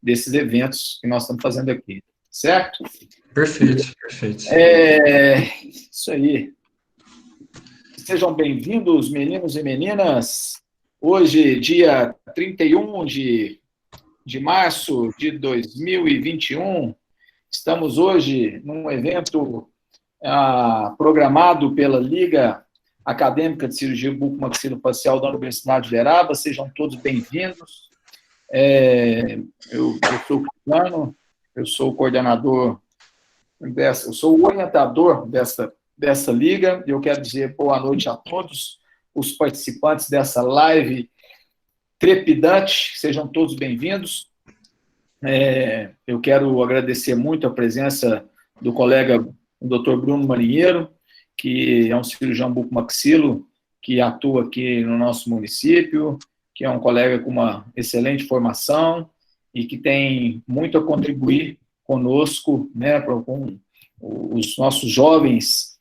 desses eventos que nós estamos fazendo aqui, certo? Perfeito, perfeito. Isso aí. Sejam bem-vindos, meninos e meninas. Hoje, dia 31 de março de 2021, estamos hoje num evento programado pela Liga Acadêmica de Cirurgia Bucomaxilofacial da Universidade de Uberaba. Sejam todos bem-vindos. Eu sou o Cristiano, eu sou o coordenador eu sou o orientador dessa liga, e eu quero dizer boa noite a todos os participantes dessa live trepidante, sejam todos bem-vindos. Eu quero agradecer muito a presença do colega, o Dr. Bruno Marinheiro, que é um cirurgião bucomaxilo, que atua aqui no nosso município, que é um colega com uma excelente formação e que tem muito a contribuir conosco, né, com os nossos jovens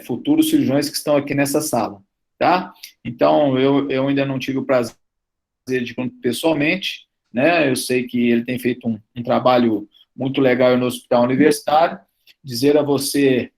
futuros cirurgiões que estão aqui nessa sala, tá? Então, eu ainda não tive o prazer de conhecer pessoalmente, né? Eu sei que ele tem feito um trabalho muito legal no hospital universitário. Dizer a você,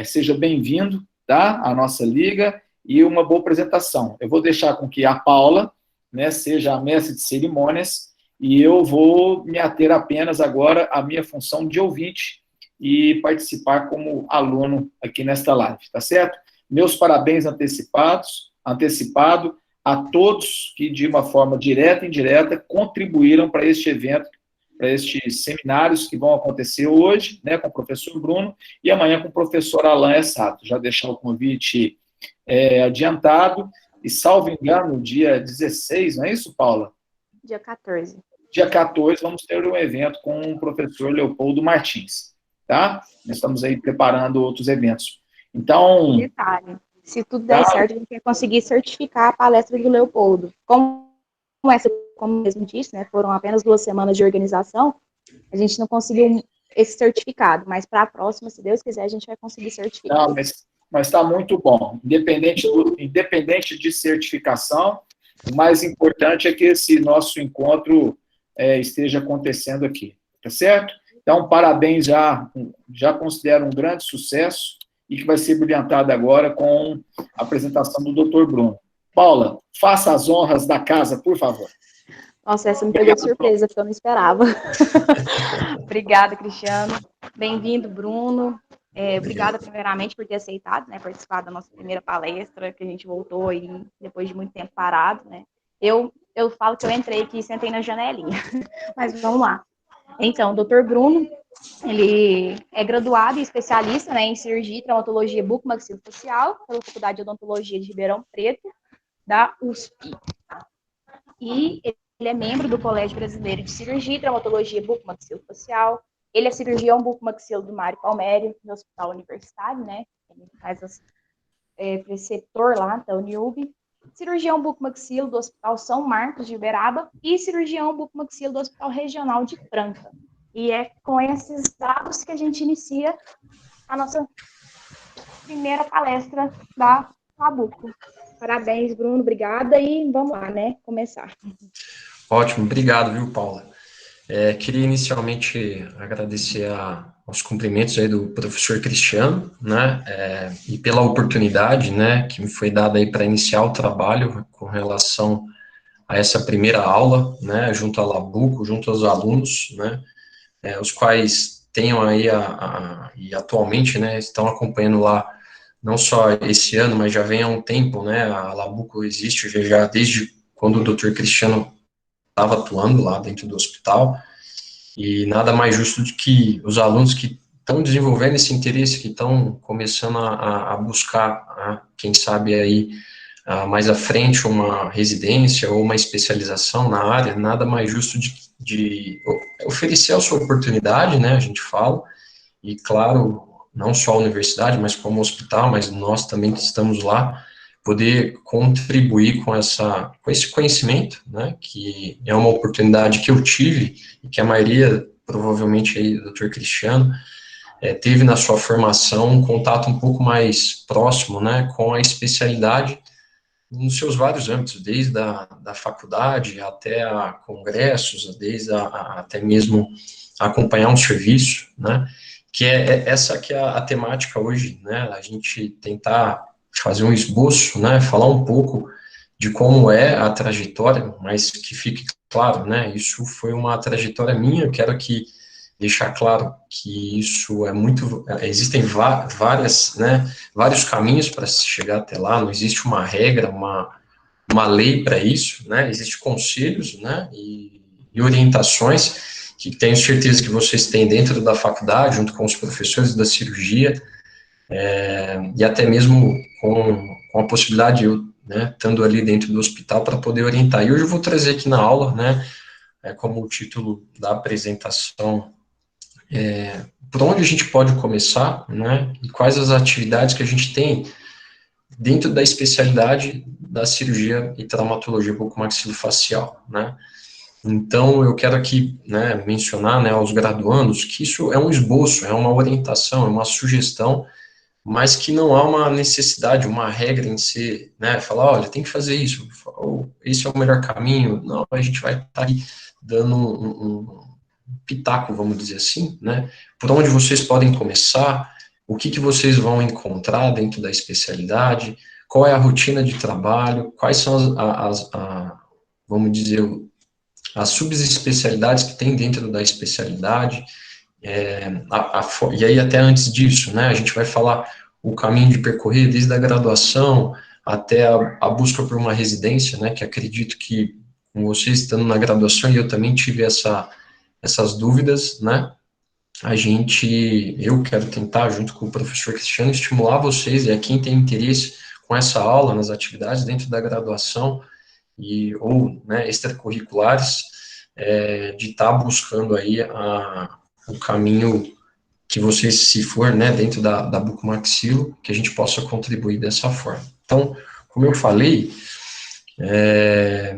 seja bem-vindo, tá? À nossa liga, e uma boa apresentação. Eu vou deixar com que a Paula, né, seja a mestre de cerimônias, e eu vou me ater apenas agora à minha função de ouvinte e participar como aluno aqui nesta live, tá certo? Meus parabéns antecipado a todos que, de uma forma direta e indireta, contribuíram para este evento, para estes seminários que vão acontecer hoje, né, com o professor Bruno, e amanhã com o professor Alain Essato. Já deixar o convite adiantado, e, salvo engano, dia 16, não é isso, Paula? Dia 14. Dia 14, vamos ter um evento com o professor Leopoldo Martins, tá? Nós estamos aí preparando outros eventos. Então... Detalhe, se tudo der certo, a gente vai conseguir certificar a palestra do Leopoldo. Como mesmo disse, né, foram apenas 2 semanas de organização, a gente não conseguiu esse certificado, mas para a próxima, se Deus quiser, a gente vai conseguir certificar. Não, mas está muito bom. Independente de certificação, o mais importante é que esse nosso encontro esteja acontecendo aqui, tá certo? Então, parabéns, já considero um grande sucesso e que vai ser brilhantado agora com a apresentação do Dr. Bruno. Paula, faça as honras da casa, por favor. Nossa, essa me pegou de surpresa, porque eu não esperava. Obrigada, Cristiano. Bem-vindo, Bruno. Obrigada, primeiramente, por ter aceitado, né, participar da nossa primeira palestra, que a gente voltou aí depois de muito tempo parado, né? Eu falo que eu entrei aqui e sentei na janelinha, mas vamos lá. Então, o Dr. Bruno, ele é graduado e especialista, né, em cirurgia e traumatologia bucomaxilofacial pela Faculdade de Odontologia de Ribeirão Preto, da USP. E ele é membro do Colégio Brasileiro de Cirurgia e Traumatologia Bucomaxilofacial. Ele é cirurgião bucomaxilo do Mário Palmério, no Hospital Universitário, né? Ele faz preceptor lá da Uniub. Cirurgião bucomaxilo do Hospital São Marcos de Uberaba e cirurgião bucomaxilo do Hospital Regional de Franca. E é com esses dados que a gente inicia a nossa primeira palestra da Buco. Parabéns, Bruno, obrigada, e vamos lá, né, começar. Ótimo, obrigado, viu, Paula? Queria inicialmente agradecer aos cumprimentos aí do professor Cristiano, né, e pela oportunidade, né, que me foi dada aí para iniciar o trabalho com relação a essa primeira aula, né, junto à Labuco, junto aos alunos, né, os quais tenham aí e atualmente, né, estão acompanhando lá, não só esse ano, mas já vem há um tempo, né, a Labuco existe já desde quando o Dr. Cristiano estava atuando lá dentro do hospital, e nada mais justo do que os alunos que estão desenvolvendo esse interesse, que estão começando a buscar, quem sabe aí, mais à frente, uma residência ou uma especialização na área, nada mais justo de oferecer a sua oportunidade, né, a gente fala, e claro, não só a universidade, mas como o hospital, mas nós também que estamos lá, poder contribuir com esse conhecimento, né, que é uma oportunidade que eu tive, e que a maioria, provavelmente aí, o Dr. Cristiano, teve na sua formação um contato um pouco mais próximo, né, com a especialidade, nos seus vários âmbitos, desde da faculdade até a congressos, desde até mesmo acompanhar um serviço, né, que essa que é a temática hoje, né, a gente tentar fazer um esboço, né, falar um pouco de como é a trajetória, mas que fique claro, né, isso foi uma trajetória minha, eu quero deixar claro que isso existem várias, né, vários caminhos para se chegar até lá, não existe uma regra, uma lei para isso, né, existem conselhos, né, e orientações que tenho certeza que vocês têm dentro da faculdade, junto com os professores da cirurgia, e até mesmo com a possibilidade de eu, né, estando ali dentro do hospital para poder orientar. E hoje eu vou trazer aqui na aula, né, como o título da apresentação, por onde a gente pode começar, né, e quais as atividades que a gente tem dentro da especialidade da cirurgia e traumatologia bucomaxilofacial, né. Então, eu quero aqui, né, mencionar, né, aos graduandos que isso é um esboço, é uma orientação, é uma sugestão, mas que não há uma necessidade, uma regra em si, né, falar, olha, tem que fazer isso, ou esse é o melhor caminho. Não, a gente vai estar aí dando um pitaco, vamos dizer assim, né, por onde vocês podem começar, o que vocês vão encontrar dentro da especialidade, qual é a rotina de trabalho, quais são vamos dizer, as subespecialidades que tem dentro da especialidade, e aí até antes disso, né, a gente vai falar o caminho de percorrer desde a graduação até a busca por uma residência, né, que acredito que com vocês estando na graduação, e eu também tive essas dúvidas, né, eu quero tentar, junto com o professor Cristiano, estimular vocês, e a quem tem interesse com essa aula, nas atividades dentro da graduação, ou, né, extracurriculares, de estar buscando aí o caminho que vocês, se for, né, dentro da bucomaxilo, que a gente possa contribuir dessa forma. Então, como eu falei,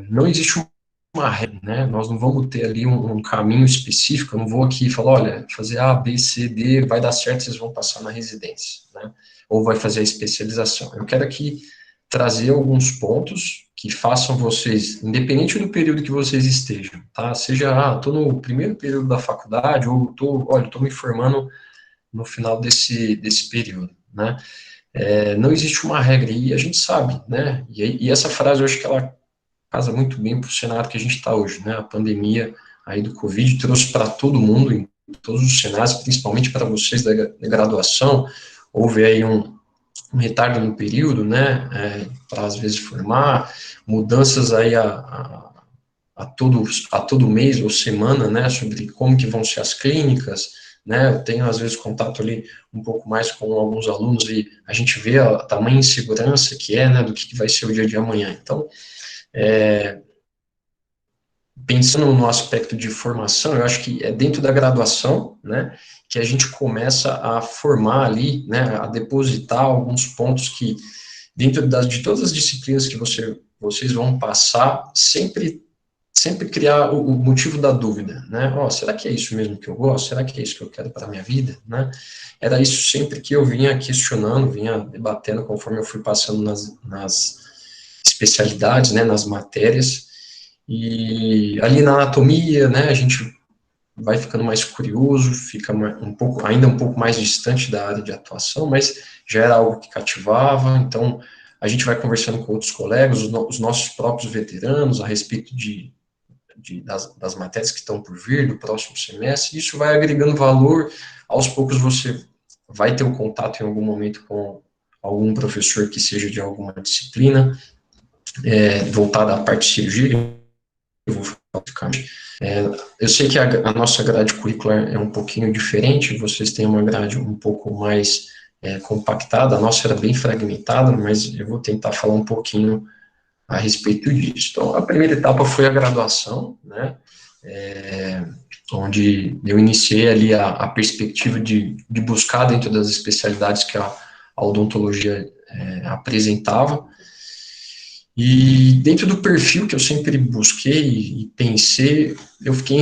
não existe uma regra, né, nós não vamos ter ali um caminho específico, eu não vou aqui falar, olha, fazer A, B, C, D, vai dar certo, vocês vão passar na residência, né, ou vai fazer a especialização. Eu quero aqui trazer alguns pontos que façam vocês, independente do período que vocês estejam, tá? Seja, estou no primeiro período da faculdade, ou estou me formando no final desse período, né? Não existe uma regra, e a gente sabe, né? E essa frase, eu acho que ela casa muito bem para o cenário que a gente está hoje, né? A pandemia aí do Covid trouxe para todo mundo, em todos os cenários, principalmente para vocês da graduação, houve aí um retardo no período, né, para às vezes formar, mudanças aí a todo mês ou semana, né, sobre como que vão ser as clínicas, né, eu tenho às vezes contato ali um pouco mais com alguns alunos e a gente vê a tamanha insegurança que né, do que vai ser o dia de amanhã. Então, pensando no aspecto de formação, eu acho que é dentro da graduação, né, que a gente começa a formar ali, né, a depositar alguns pontos que, dentro de todas as disciplinas que vocês vão passar, sempre criar o motivo da dúvida, né, será que é isso mesmo que eu gosto? Será que é isso que eu quero para a minha vida, né? Era isso sempre que eu vinha questionando, vinha debatendo conforme eu fui passando nas especialidades, né, nas matérias, e ali na anatomia, né, a gente vai ficando mais curioso, fica ainda um pouco mais distante da área de atuação, mas já era algo que cativava, então a gente vai conversando com outros colegas, os nossos próprios veteranos, a respeito das matérias que estão por vir do próximo semestre, isso vai agregando valor, aos poucos você vai ter um contato em algum momento com algum professor que seja de alguma disciplina, voltada à parte de cirurgia, eu vou falar eu sei que a nossa grade curricular é um pouquinho diferente, vocês têm uma grade um pouco mais compactada, a nossa era bem fragmentada, mas eu vou tentar falar um pouquinho a respeito disso. Então, a primeira etapa foi a graduação, né, onde eu iniciei ali a perspectiva de buscar dentro das especialidades que a odontologia apresentava. E dentro do perfil que eu sempre busquei e pensei, eu fiquei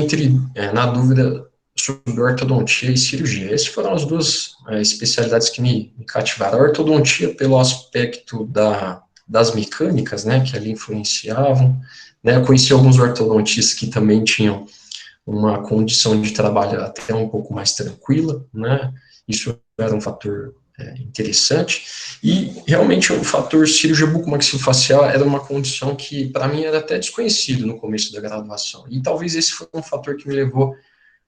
na dúvida sobre ortodontia e cirurgia. Essas foram as duas especialidades que me cativaram. A ortodontia pelo aspecto da das mecânicas, né, que ali influenciavam, né, eu conheci alguns ortodontistas que também tinham uma condição de trabalho até um pouco mais tranquila, né, isso era um fator interessante, e realmente o fator cirurgia bucomaxilofacial era uma condição que para mim era até desconhecido no começo da graduação, e talvez esse foi um fator que me levou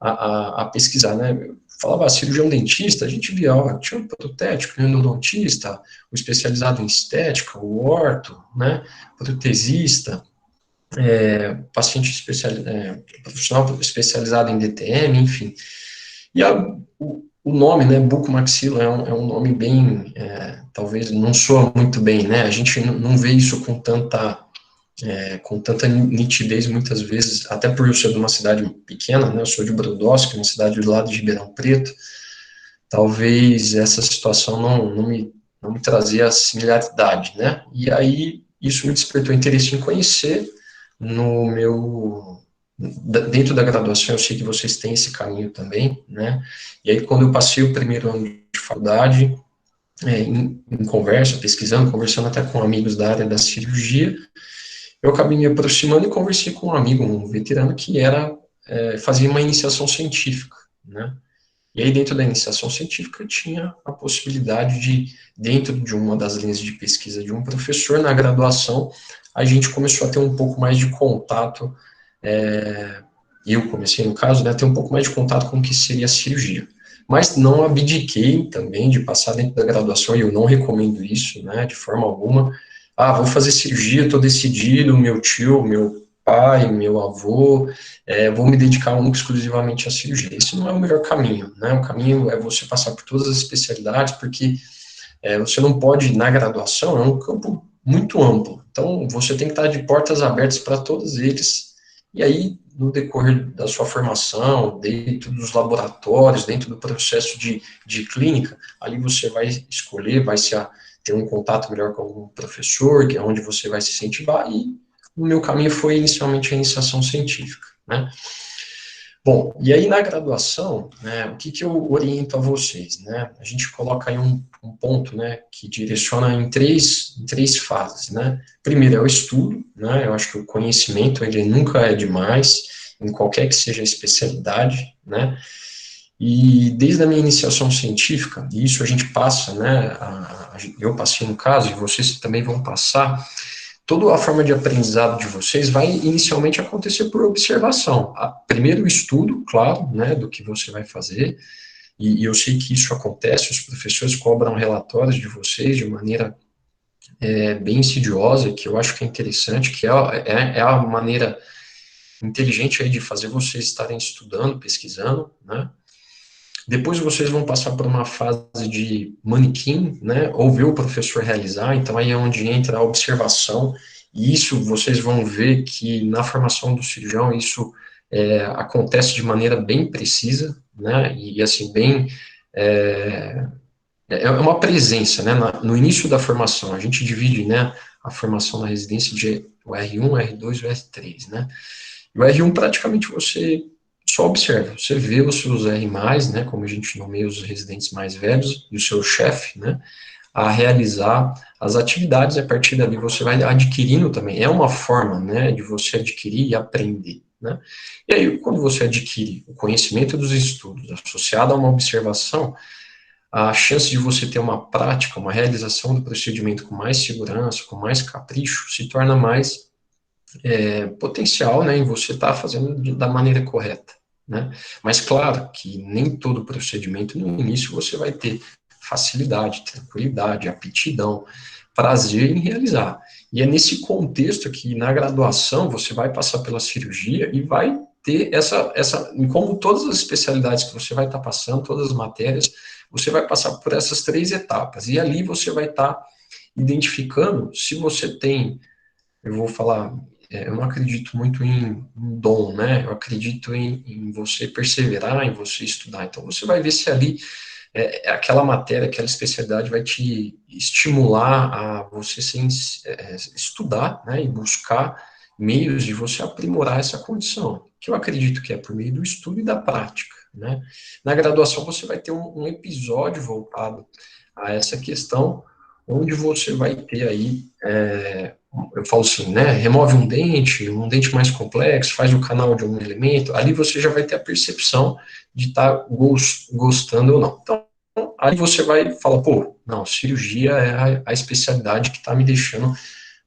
a pesquisar, né, eu falava cirurgião dentista, a gente via, tinha um protético, um endodontista, o especializado em estética, o orto, né, protesista, profissional especializado em DTM, enfim. E o nome, né, bucomaxilo, é um nome bem, talvez não soa muito bem, né, a gente não vê isso com tanta nitidez muitas vezes, até por eu ser de uma cidade pequena, né, eu sou de Brodowski, uma cidade do lado de Ribeirão Preto, talvez essa situação não me trazia a similaridade, né, e aí isso me despertou interesse em conhecer dentro da graduação, eu sei que vocês têm esse caminho também, né, e aí quando eu passei o primeiro ano de faculdade, em conversa, pesquisando, conversando até com amigos da área da cirurgia, eu acabei me aproximando e conversei com um amigo, um veterano, que fazia uma iniciação científica, né, e aí dentro da iniciação científica tinha a possibilidade de, dentro de uma das linhas de pesquisa de um professor, na graduação, a gente começou a ter um pouco mais de contato, eu comecei no caso, né, a ter um pouco mais de contato com o que seria a cirurgia. Mas não abdiquei também de passar dentro da graduação, e eu não recomendo isso, né, de forma alguma. Vou fazer cirurgia, estou decidido, meu tio, meu pai, meu avô, vou me dedicar único exclusivamente à cirurgia. Esse não é o melhor caminho, né, o caminho é você passar por todas as especialidades, porque você não pode, na graduação, é um campo muito amplo, então você tem que estar de portas abertas para todos eles, e aí, no decorrer da sua formação, dentro dos laboratórios, dentro do processo de clínica, ali você vai escolher, ter um contato melhor com algum professor, que é onde você vai se incentivar, e o meu caminho foi inicialmente a iniciação científica, né. Bom, e aí na graduação, né, o que eu oriento a vocês, né, a gente coloca aí um ponto, né, que direciona em três fases, né. Primeiro é o estudo, né, eu acho que o conhecimento, ele nunca é demais, em qualquer que seja a especialidade, né, e desde a minha iniciação científica, e isso a gente passa, né, eu passei no caso, e vocês também vão passar, toda a forma de aprendizado de vocês vai inicialmente acontecer por observação. Primeiro o estudo, claro, né, do que você vai fazer, e eu sei que isso acontece, os professores cobram relatórios de vocês de maneira bem insidiosa, que eu acho que é interessante, que é a maneira inteligente aí de fazer vocês estarem estudando, pesquisando, né. Depois vocês vão passar por uma fase de manequim, né, ou ver o professor realizar, então aí é onde entra a observação, e isso vocês vão ver que na formação do cirurgião isso acontece de maneira bem precisa, né, e assim, é uma presença, né, no início da formação, a gente divide, né, a formação na residência de o R1, o R2 e o R3, né, e o R1 praticamente você só observa, você vê os seus R+, né, como a gente nomeia os residentes mais velhos, e o seu chefe, né, a realizar as atividades, e a partir dali você vai adquirindo também, é uma forma, né, de você adquirir e aprender, né, e aí quando você adquire o conhecimento dos estudos, associado a uma observação, a chance de você ter uma prática, uma realização do procedimento com mais segurança, com mais capricho, se torna mais potencial, né, em você estar fazendo da maneira correta, né, mas claro que nem todo procedimento no início você vai ter facilidade, tranquilidade, aptidão, prazer em realizar, e é nesse contexto que na graduação você vai passar pela cirurgia e vai ter como todas as especialidades que você vai estar passando, todas as matérias, você vai passar por essas 3 etapas, e ali você vai estar identificando se você tem, eu vou falar, eu não acredito muito em dom, né, eu acredito em você perseverar, em você estudar, então você vai ver se ali aquela matéria, aquela especialidade vai te estimular a você estudar, né, e buscar meios de você aprimorar essa condição, que eu acredito que é por meio do estudo e da prática, né. Na graduação você vai ter um episódio voltado a essa questão, onde você vai ter aí, eu falo assim, né, remove um dente mais complexo, faz o canal de um elemento, ali você já vai ter a percepção de estar gostando ou não. Então, aí você vai falar, pô, não, cirurgia é a especialidade que está me deixando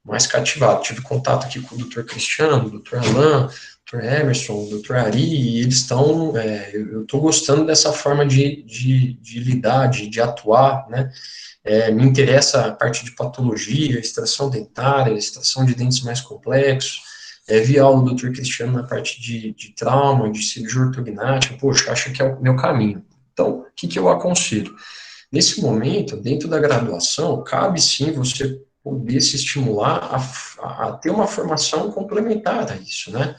mais cativado. Tive contato aqui com o Dr. Cristiano, o Dr. Alain, o Dr. Emerson, o Dr. Ari, e eles estão, eu estou gostando dessa forma de lidar, de atuar, né, me interessa a parte de patologia, extração dentária, extração de dentes mais complexos, vi aula do Dr. Cristiano na parte de trauma, de cirurgia ortognática, poxa, acho que é o meu caminho. Então, o que eu aconselho? Nesse momento, dentro da graduação, cabe sim você poder se estimular a ter uma formação complementar a isso, né?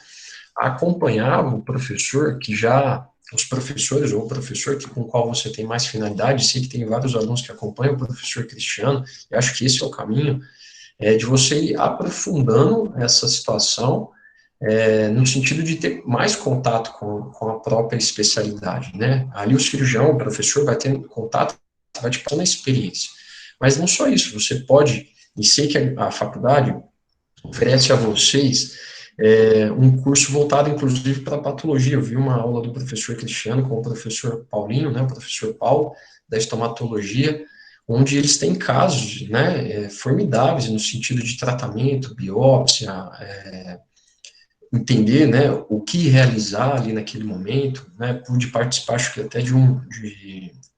Acompanhar o professor que já, os professores ou o professor com o qual você tem mais finalidade, sei que tem vários alunos que acompanham o professor Cristiano, e acho que esse é o caminho, de você ir aprofundando essa situação, no sentido de ter mais contato com a própria especialidade, né? Ali o cirurgião, o professor vai ter contato, vai te passando a experiência. Mas não só isso, você pode, e sei que a faculdade oferece a vocês um curso voltado, inclusive, para patologia. Eu vi uma aula do professor Cristiano com o professor Paulinho, né, o professor Paulo, da estomatologia, onde eles têm casos, né, formidáveis no sentido de tratamento, biópsia, entender, né, o que realizar ali naquele momento, né, pude participar, acho que até de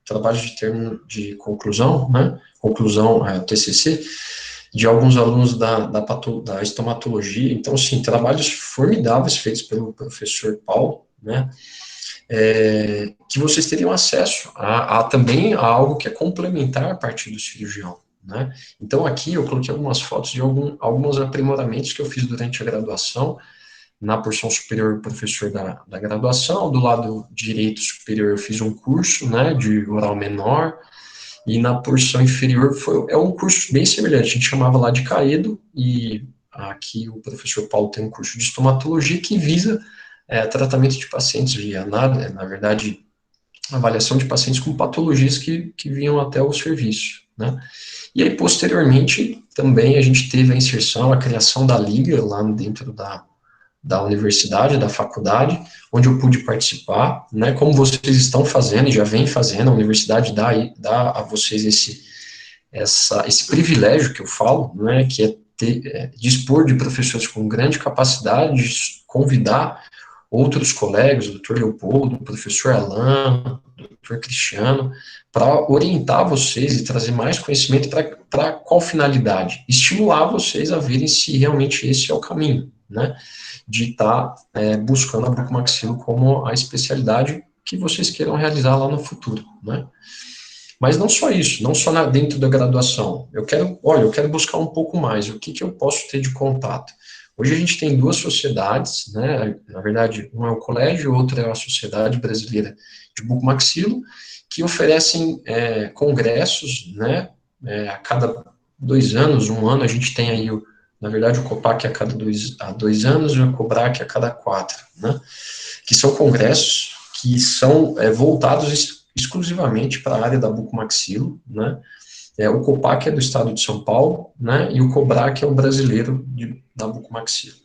trabalho de termo de conclusão, né, TCC, de alguns alunos da estomatologia, então, assim, trabalhos formidáveis feitos pelo professor Paulo, né, que vocês teriam acesso também a algo que é complementar a partir do cirurgião, né. Então, aqui eu coloquei algumas fotos de alguns aprimoramentos que eu fiz durante a graduação. Na porção superior, professor da graduação, do lado direito superior eu fiz um curso, né, de oral menor, e na porção inferior é um curso bem semelhante, a gente chamava lá de CAEDO, e aqui o professor Paulo tem um curso de estomatologia que visa tratamento de pacientes via análise, na verdade, avaliação de pacientes com patologias que vinham até o serviço, né. E aí, posteriormente, também a gente teve a inserção, a criação da liga lá dentro da universidade, da faculdade, onde eu pude participar, né, como vocês estão fazendo e já vem fazendo, a universidade dá a vocês esse privilégio que eu falo, né, que é dispor de professores com grande capacidade de convidar outros colegas, o Dr. Leopoldo, o professor Alain, o Dr. Cristiano, para orientar vocês e trazer mais conhecimento para qual finalidade? Estimular vocês a verem se realmente esse é o caminho, né, de estar buscando a bucomaxilo como a especialidade que vocês queiram realizar lá no futuro, né. Mas não só isso, não só dentro da graduação. Eu quero buscar um pouco mais, o que eu posso ter de contato? Hoje a gente tem duas sociedades, né, na verdade, um é o colégio, outra é a Sociedade Brasileira de Bucomaxilo, que oferecem congressos, né, a cada 2 anos, um ano, a gente tem aí, na verdade, o COPAC a cada 2 anos e o COBRAC a cada 4, né, que são congressos que são voltados exclusivamente para a área da bucomaxilo, né. O COPAC é do estado de São Paulo, né, e o COBRAC é o brasileiro da bucomaxilo,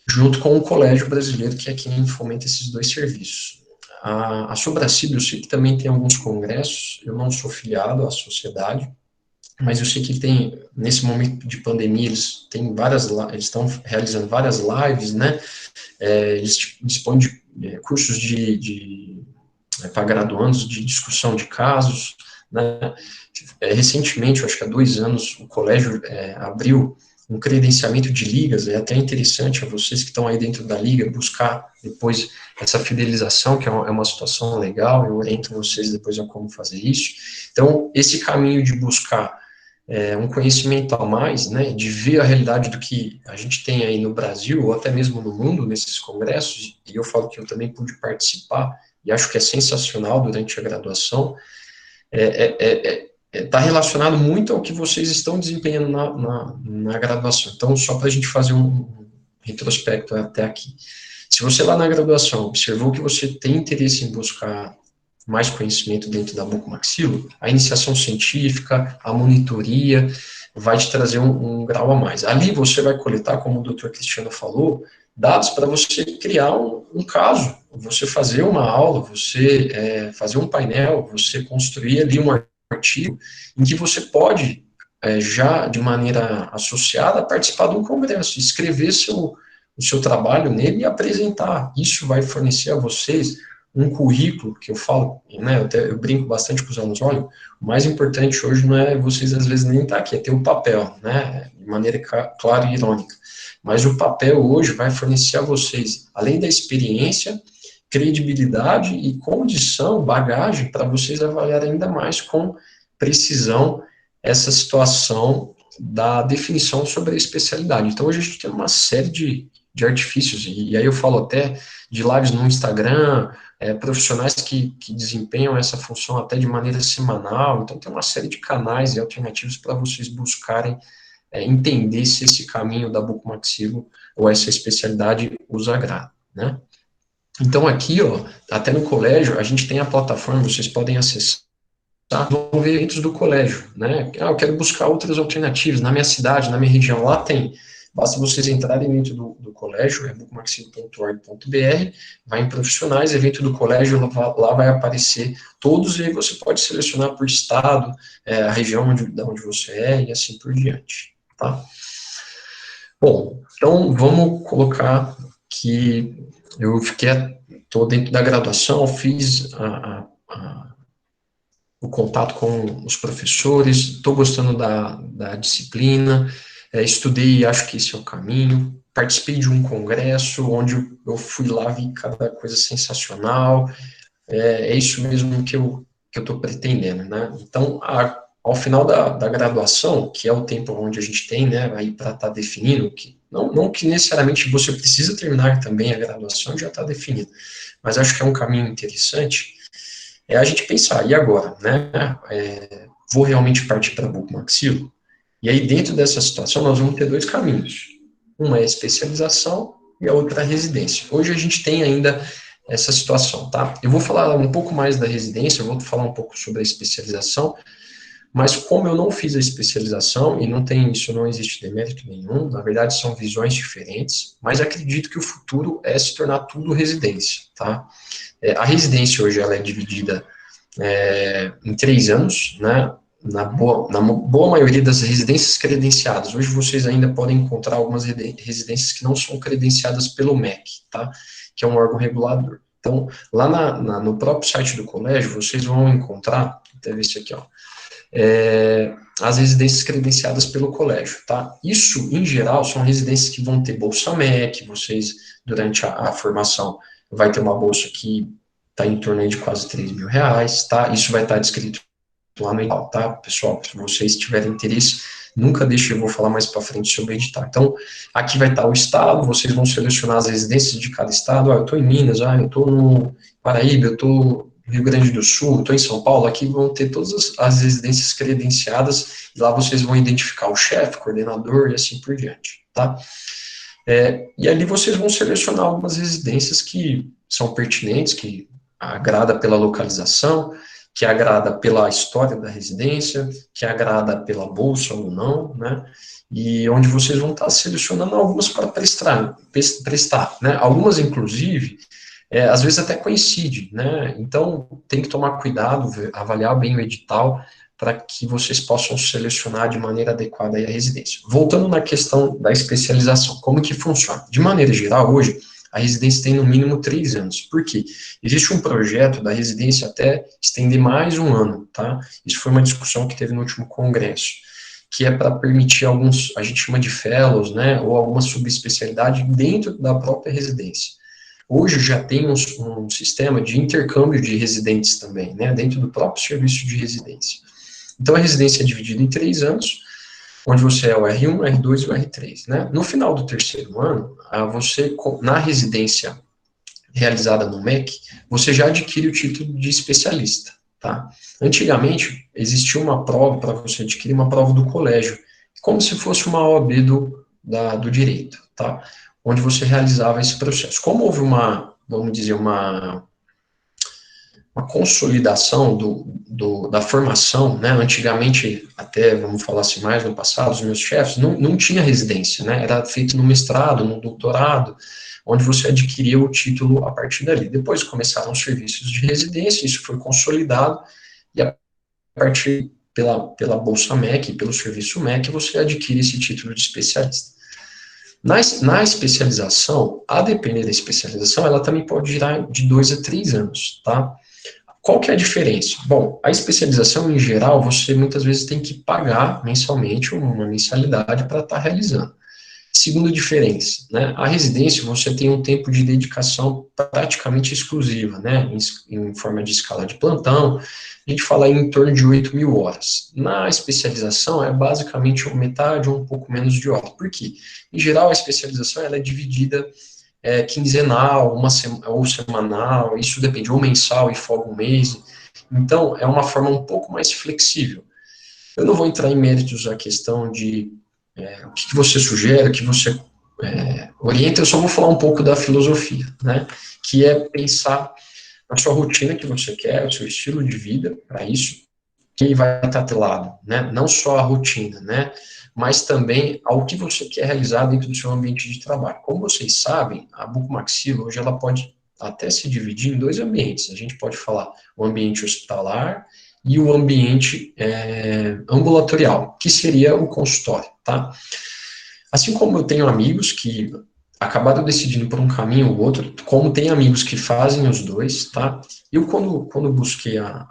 junto com o Colégio Brasileiro, que é quem fomenta esses dois serviços. A Sobracib, eu sei que também tem alguns congressos, eu não sou filiado à sociedade, mas eu sei que tem, nesse momento de pandemia, eles estão realizando várias lives, né, eles dispõem de cursos para graduandos de discussão de casos, né. Recentemente, eu acho que há 2 anos, o colégio abriu um credenciamento de ligas, é até interessante a vocês que estão aí dentro da liga buscar depois essa fidelização, que é uma situação legal, eu oriento vocês depois a como fazer isso. Então, esse caminho de buscar um conhecimento a mais, né, de ver a realidade do que a gente tem aí no Brasil, ou até mesmo no mundo, nesses congressos, e eu falo que eu também pude participar, e acho que é sensacional durante a graduação, está relacionado muito ao que vocês estão desempenhando na graduação. Então, só para a gente fazer um retrospecto até aqui. Se você lá na graduação observou que você tem interesse em buscar mais conhecimento dentro da bucomaxilo, a iniciação científica, a monitoria, vai te trazer um grau a mais. Ali você vai coletar, como o Dr. Cristiano falou, dados para você criar um caso, você fazer uma aula, você fazer um painel, você construir ali um artigo em que você pode, já de maneira associada, participar de um congresso, escrever o seu trabalho nele e apresentar. Isso vai fornecer a vocês um currículo, que eu falo, né, eu brinco bastante com os alunos, olha, o mais importante hoje não é vocês, às vezes, nem estar aqui, é ter o papel, né, de maneira clara e irônica, mas o papel hoje vai fornecer a vocês, além da experiência, credibilidade e condição, bagagem, para vocês avaliarem ainda mais com precisão essa situação da definição sobre a especialidade. Então, hoje a gente tem uma série de artifícios, e aí eu falo até de lives no Instagram, profissionais que desempenham essa função até de maneira semanal, então tem uma série de canais e alternativas para vocês buscarem entender se esse caminho da bucomaxilo ou essa especialidade os agrada, né? Então aqui, ó, até no colégio, a gente tem a plataforma, vocês podem acessar, vão ver eventos do colégio, né? Eu quero buscar outras alternativas, na minha cidade, na minha região, lá tem. Basta vocês entrarem dentro do colégio, é bucomaxilo.org.br, vai em profissionais, evento do colégio, lá vai aparecer todos, e aí você pode selecionar por estado, a região de onde você é, e assim por diante, tá? Bom, então vamos colocar que eu estou dentro da graduação, fiz o contato com os professores, estou gostando da disciplina, estudei, acho que esse é o caminho, participei de um congresso, onde eu fui lá, vi cada coisa sensacional, é isso mesmo que eu estou pretendendo, né? Então, ao final da graduação, que é o tempo onde a gente tem, né, aí para estar definindo, que não que necessariamente você precisa terminar também a graduação, já está definido, mas acho que é um caminho interessante, a gente pensar, e agora, né, vou realmente partir para bucomaxilo? E aí, dentro dessa situação, nós vamos ter dois caminhos. Uma é a especialização e a outra é a residência. Hoje a gente tem ainda essa situação, tá? Eu vou falar um pouco mais da residência, eu vou falar um pouco sobre a especialização, mas como eu não fiz a especialização, e não existe demérito nenhum, na verdade são visões diferentes, mas acredito que o futuro é se tornar tudo residência, tá? A residência hoje ela é dividida em 3 anos, né? Na boa maioria das residências credenciadas. Hoje vocês ainda podem encontrar algumas residências que não são credenciadas pelo MEC, tá? Que é um órgão regulador. Então, lá no próprio site do colégio, vocês vão encontrar, até ver isso aqui, ó, as residências credenciadas pelo colégio, tá? Isso, em geral, são residências que vão ter bolsa MEC, vocês, durante a formação, vai ter uma bolsa que está em torno de quase R$3.000, tá? Isso vai estar descrito lá no edital, tá? Pessoal, se vocês tiverem interesse, nunca deixe, eu vou falar mais para frente sobre o edital. Então, aqui vai estar o estado, vocês vão selecionar as residências de cada estado, eu estou em Minas, eu estou no Paraíba, eu estou no Rio Grande do Sul, estou em São Paulo, aqui vão ter todas as residências credenciadas, e lá vocês vão identificar o chefe, coordenador e assim por diante, tá? E ali vocês vão selecionar algumas residências que são pertinentes, que agrada pela localização, que agrada pela história da residência, que agrada pela bolsa ou não, né, e onde vocês vão estar selecionando algumas para prestar, né, algumas, inclusive, às vezes até coincide, né, então tem que tomar cuidado, avaliar bem o edital, para que vocês possam selecionar de maneira adequada a residência. Voltando na questão da especialização, como que funciona? De maneira geral, hoje, a residência tem no mínimo 3 anos. Por quê? Existe um projeto da residência até estender mais um ano, tá? Isso foi uma discussão que teve no último congresso, que é para permitir alguns, a gente chama de fellows, né, ou alguma subespecialidade dentro da própria residência. Hoje já tem um sistema de intercâmbio de residentes também, né, dentro do próprio serviço de residência. Então, a residência é dividida em 3 anos, onde você é o R1, o R2 e o R3, né? No final do 3º ano, você, na residência realizada no MEC, você já adquire o título de especialista, tá? Antigamente, existia uma prova para você adquirir, uma prova do colégio, como se fosse uma OAB do direito, tá? Onde você realizava esse processo. Como houve vamos dizer, uma consolidação da formação, né? Antigamente, até, vamos falar assim mais no passado, os meus chefes, não tinha residência, né? Era feito no mestrado, no doutorado, onde você adquiria o título a partir dali. Depois começaram os serviços de residência, isso foi consolidado, e a partir pela Bolsa MEC, pelo serviço MEC, você adquire esse título de especialista. Na especialização, a depender da especialização, ela também pode girar de 2 a 3 anos, tá? Qual que é a diferença? Bom, a especialização, em geral, você muitas vezes tem que pagar mensalmente uma mensalidade para estar realizando. Segunda diferença, né? A residência, você tem um tempo de dedicação praticamente exclusiva, né? Em forma de escala de plantão, a gente fala em torno de 8.000 horas. Na especialização, é basicamente metade ou um pouco menos de horas. Por quê? Em geral, a especialização ela é dividida quinzenal, ou semanal, isso depende, ou mensal e folga um mês. Então, é uma forma um pouco mais flexível. Eu não vou entrar em méritos a questão de o que você sugere, o que você orienta, eu só vou falar um pouco da filosofia, né, que é pensar na sua rotina que você quer, o seu estilo de vida, para isso, que vai estar atrelado, né, não só a rotina, né, mas também ao que você quer realizar dentro do seu ambiente de trabalho. Como vocês sabem, a bucomaxila, hoje, ela pode até se dividir em 2 ambientes. A gente pode falar o ambiente hospitalar e o ambiente ambulatorial, que seria o consultório, tá? Assim como eu tenho amigos que acabaram decidindo por um caminho ou outro, como tem amigos que fazem os dois, tá? Eu, quando busquei a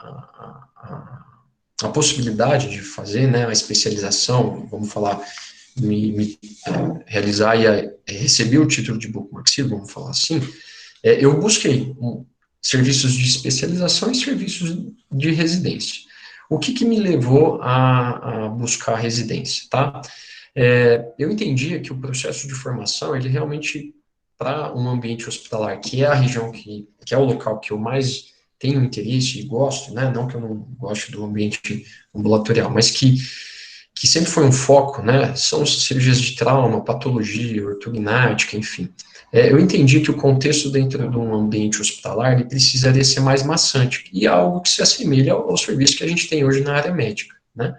possibilidade de fazer, né, a especialização, vamos falar, realizar e receber o título de bucomaxilo, vamos falar assim, eu busquei serviços de especialização e serviços de residência. O que me levou a buscar a residência, tá? Eu entendia que o processo de formação, ele realmente, para um ambiente hospitalar, que é a região que é o local que eu mais tenho interesse e gosto, né, não que eu não goste do ambiente ambulatorial, mas que sempre foi um foco, né, são cirurgias de trauma, patologia, ortognática, enfim. Eu entendi que o contexto dentro de um ambiente hospitalar, ele precisaria ser mais maçante, e é algo que se assemelha ao serviço que a gente tem hoje na área médica, né,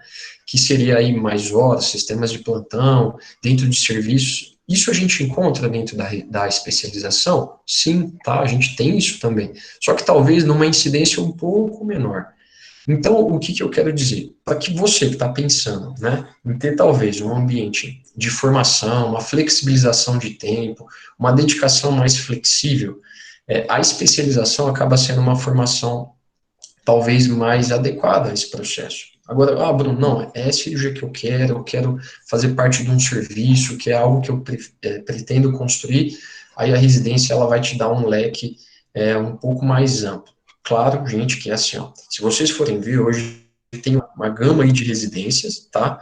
que seria aí mais horas, sistemas de plantão, dentro de serviços. Isso a gente encontra dentro da especialização? Sim, tá, a gente tem isso também, só que talvez numa incidência um pouco menor. Então, o que eu quero dizer? Para que você que está pensando, né, em ter talvez um ambiente de formação, uma flexibilização de tempo, uma dedicação mais flexível, a especialização acaba sendo uma formação talvez mais adequada a esse processo. Agora, Bruno, não, é a cirurgia que eu quero fazer parte de um serviço, que é algo que eu pretendo construir, aí a residência ela vai te dar um leque um pouco mais amplo. Claro, gente, que é assim, ó, se vocês forem ver, hoje tem uma gama aí de residências, tá?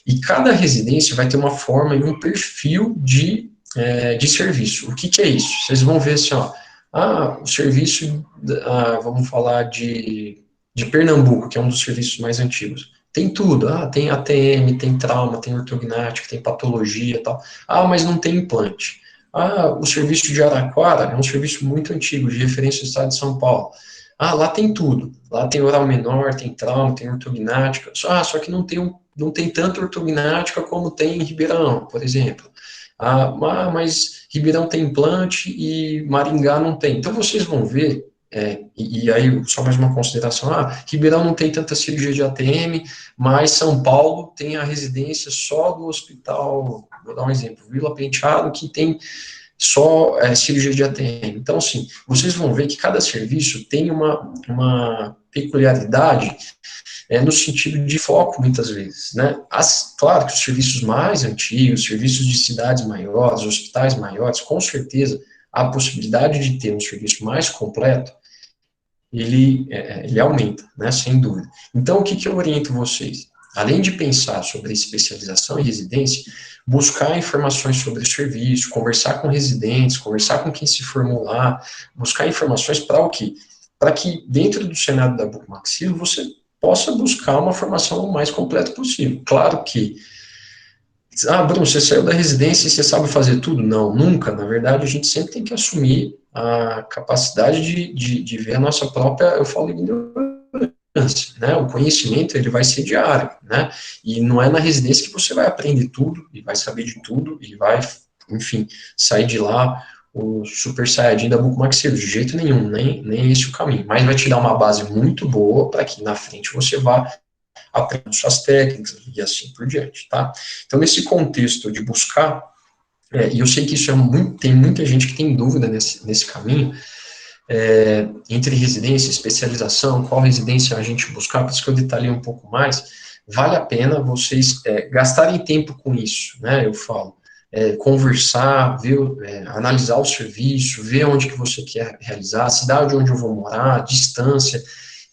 E cada residência vai ter uma forma e um perfil de serviço. O que é isso? Vocês vão ver assim, ó, o serviço, vamos falar de Pernambuco, que é um dos serviços mais antigos. Tem tudo, tem ATM, tem trauma, tem ortognática, tem patologia e tal. Mas não tem implante. O serviço de Araraquara é um serviço muito antigo, de referência ao estado de São Paulo. Lá tem tudo. Lá tem oral menor, tem trauma, tem ortognática. Só que não tem tanta ortognática como tem em Ribeirão, por exemplo. Mas Ribeirão tem implante e Maringá não tem. Então, vocês vão ver, e aí, só mais uma consideração, Ribeirão não tem tanta cirurgia de ATM, mas São Paulo tem a residência só do hospital, vou dar um exemplo, Vila Penteado, que tem só cirurgia de ATM. Então, assim, vocês vão ver que cada serviço tem uma peculiaridade no sentido de foco, muitas vezes, né? Claro que os serviços mais antigos, serviços de cidades maiores, hospitais maiores, com certeza, a possibilidade de ter um serviço mais completo, ele aumenta, né? Sem dúvida. Então, o que eu oriento vocês? Além de pensar sobre especialização e residência, buscar informações sobre o serviço, conversar com residentes, conversar com quem se formular, buscar informações para o quê? Para que, dentro do cenário da bucomaxilo, você possa buscar uma formação o mais completa possível. Claro que, Bruno, você saiu da residência e você sabe fazer tudo? Não, nunca. Na verdade, a gente sempre tem que assumir a capacidade de ver a nossa própria, eu falo, ignorância, né? O conhecimento, ele vai ser diário, né? E não é na residência que você vai aprender tudo, e vai saber de tudo, e vai, enfim, sair de lá o super saiyajin da Bucomaxilo, de jeito nenhum, nem esse o caminho, mas vai te dar uma base muito boa para que na frente você vá aprendendo suas técnicas e assim por diante, tá? Então, nesse contexto de buscar, e eu sei que isso tem muita gente que tem dúvida nesse caminho, entre residência, especialização, qual residência a gente buscar, por isso que eu detalhei um pouco mais, vale a pena vocês gastarem tempo com isso, né, eu falo, conversar, ver, analisar o serviço, ver onde que você quer realizar, a cidade onde eu vou morar, a distância,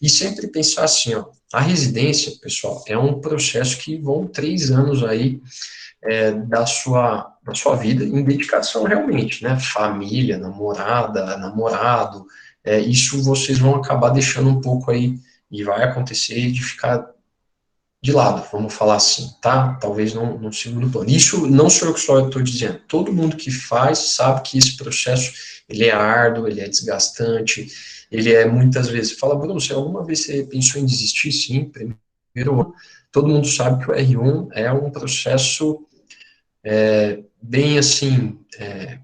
e sempre pensar assim, ó, a residência, pessoal, é um processo que vão 3 anos aí da sua vida em dedicação realmente, né, família, namorada, namorado, isso vocês vão acabar deixando um pouco aí, e vai acontecer de ficar de lado, vamos falar assim, tá? Talvez não segundo plano. Isso não sou eu que só estou dizendo. Todo mundo que faz sabe que esse processo, ele é árduo, ele é desgastante, ele é muitas vezes... Fala, Bruno, se alguma vez você pensou em desistir? Sim, primeiro ano. Todo mundo sabe que o R1 é um processo bem, assim,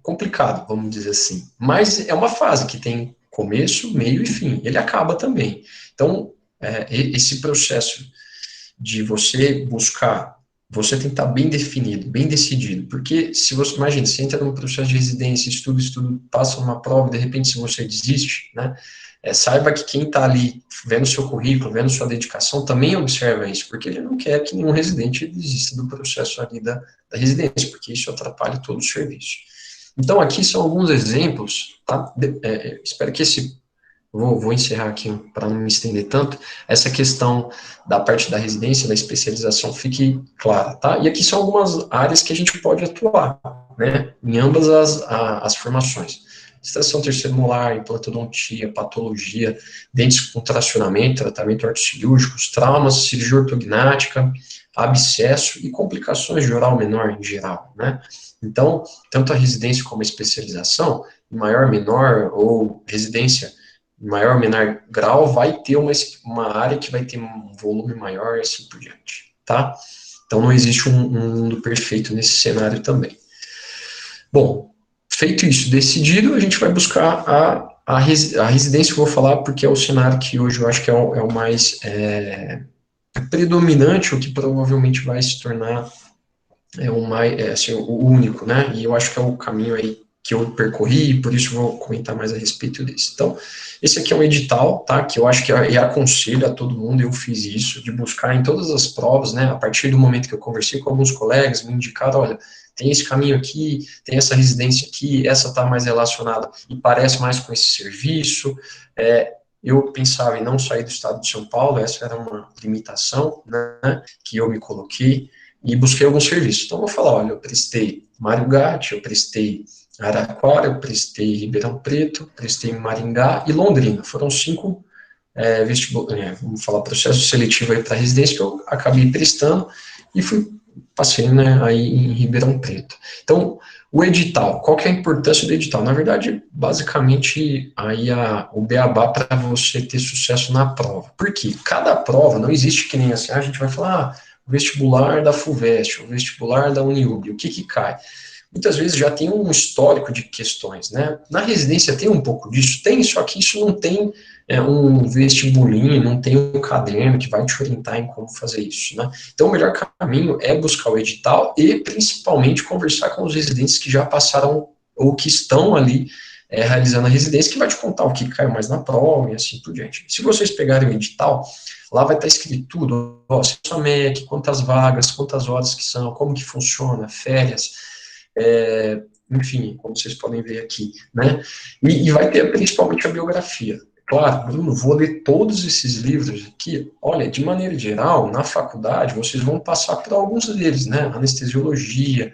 complicado, vamos dizer assim. Mas é uma fase que tem começo, meio e fim. Ele acaba também. Então, esse processo de você buscar, você tem que estar bem definido, bem decidido, porque se você, imagina, você entra num processo de residência, estuda, passa uma prova, de repente se você desiste, né, saiba que quem está ali vendo seu currículo, vendo sua dedicação, também observa isso, porque ele não quer que nenhum residente desista do processo ali da residência, porque isso atrapalha todo o serviço. Então, aqui são alguns exemplos, tá? Espero que vou encerrar aqui para não me estender tanto, essa questão da parte da residência, da especialização fique clara, tá? E aqui são algumas áreas que a gente pode atuar, né, em ambas as formações. Extração terceiro molar, implantodontia, patologia, dentes com tracionamento, tratamento ortocirúrgicos, traumas, cirurgia ortognática, abscesso e complicações de oral menor em geral, né? Então, tanto a residência como a especialização, em maior, menor ou residência em maior ou menor grau, vai ter uma área que vai ter um volume maior e assim por diante, tá? Então, não existe um mundo perfeito nesse cenário também. Bom, feito isso, decidido, a gente vai buscar a residência, eu vou falar porque é o cenário que hoje eu acho que é o mais predominante, o que provavelmente vai se tornar assim, o único, né? E eu acho que é o caminho aí que eu percorri, e por isso vou comentar mais a respeito disso. Então, esse aqui é um edital, tá, que eu acho que aconselho a todo mundo, eu fiz isso, de buscar em todas as provas, né, a partir do momento que eu conversei com alguns colegas, me indicaram, olha, tem esse caminho aqui, tem essa residência aqui, essa está mais relacionada e parece mais com esse serviço, eu pensava em não sair do estado de São Paulo, essa era uma limitação, né, que eu me coloquei, e busquei alguns serviços. Então, eu vou falar, olha, eu prestei Mário Gatti, eu prestei Araraquara, eu prestei Ribeirão Preto, prestei Maringá e Londrina. Foram 5 vamos falar, processo seletivo aí para residência que eu acabei prestando e passei, né, aí em Ribeirão Preto. Então, o edital, qual que é a importância do edital? Na verdade, basicamente, aí o beabá para você ter sucesso na prova. Por quê? Cada prova, não existe que nem assim, a gente vai falar, o vestibular da FUVEST, o vestibular da Uniub, o que cai? Muitas vezes já tem um histórico de questões, né? Na residência tem um pouco disso, tem, só que isso não tem um vestibulinho, não tem um caderno que vai te orientar em como fazer isso, né? Então, o melhor caminho é buscar o edital e, principalmente, conversar com os residentes que já passaram ou que estão ali realizando a residência, que vai te contar o que caiu mais na prova e assim por diante. Se vocês pegarem o edital, lá vai estar escrito tudo, sua MEC, quantas vagas, quantas horas que são, como que funciona, férias, enfim, como vocês podem ver aqui, né, e vai ter principalmente a biografia. Claro, Bruno, vou ler todos esses livros aqui, olha, de maneira geral, na faculdade, vocês vão passar por alguns deles, né, anestesiologia,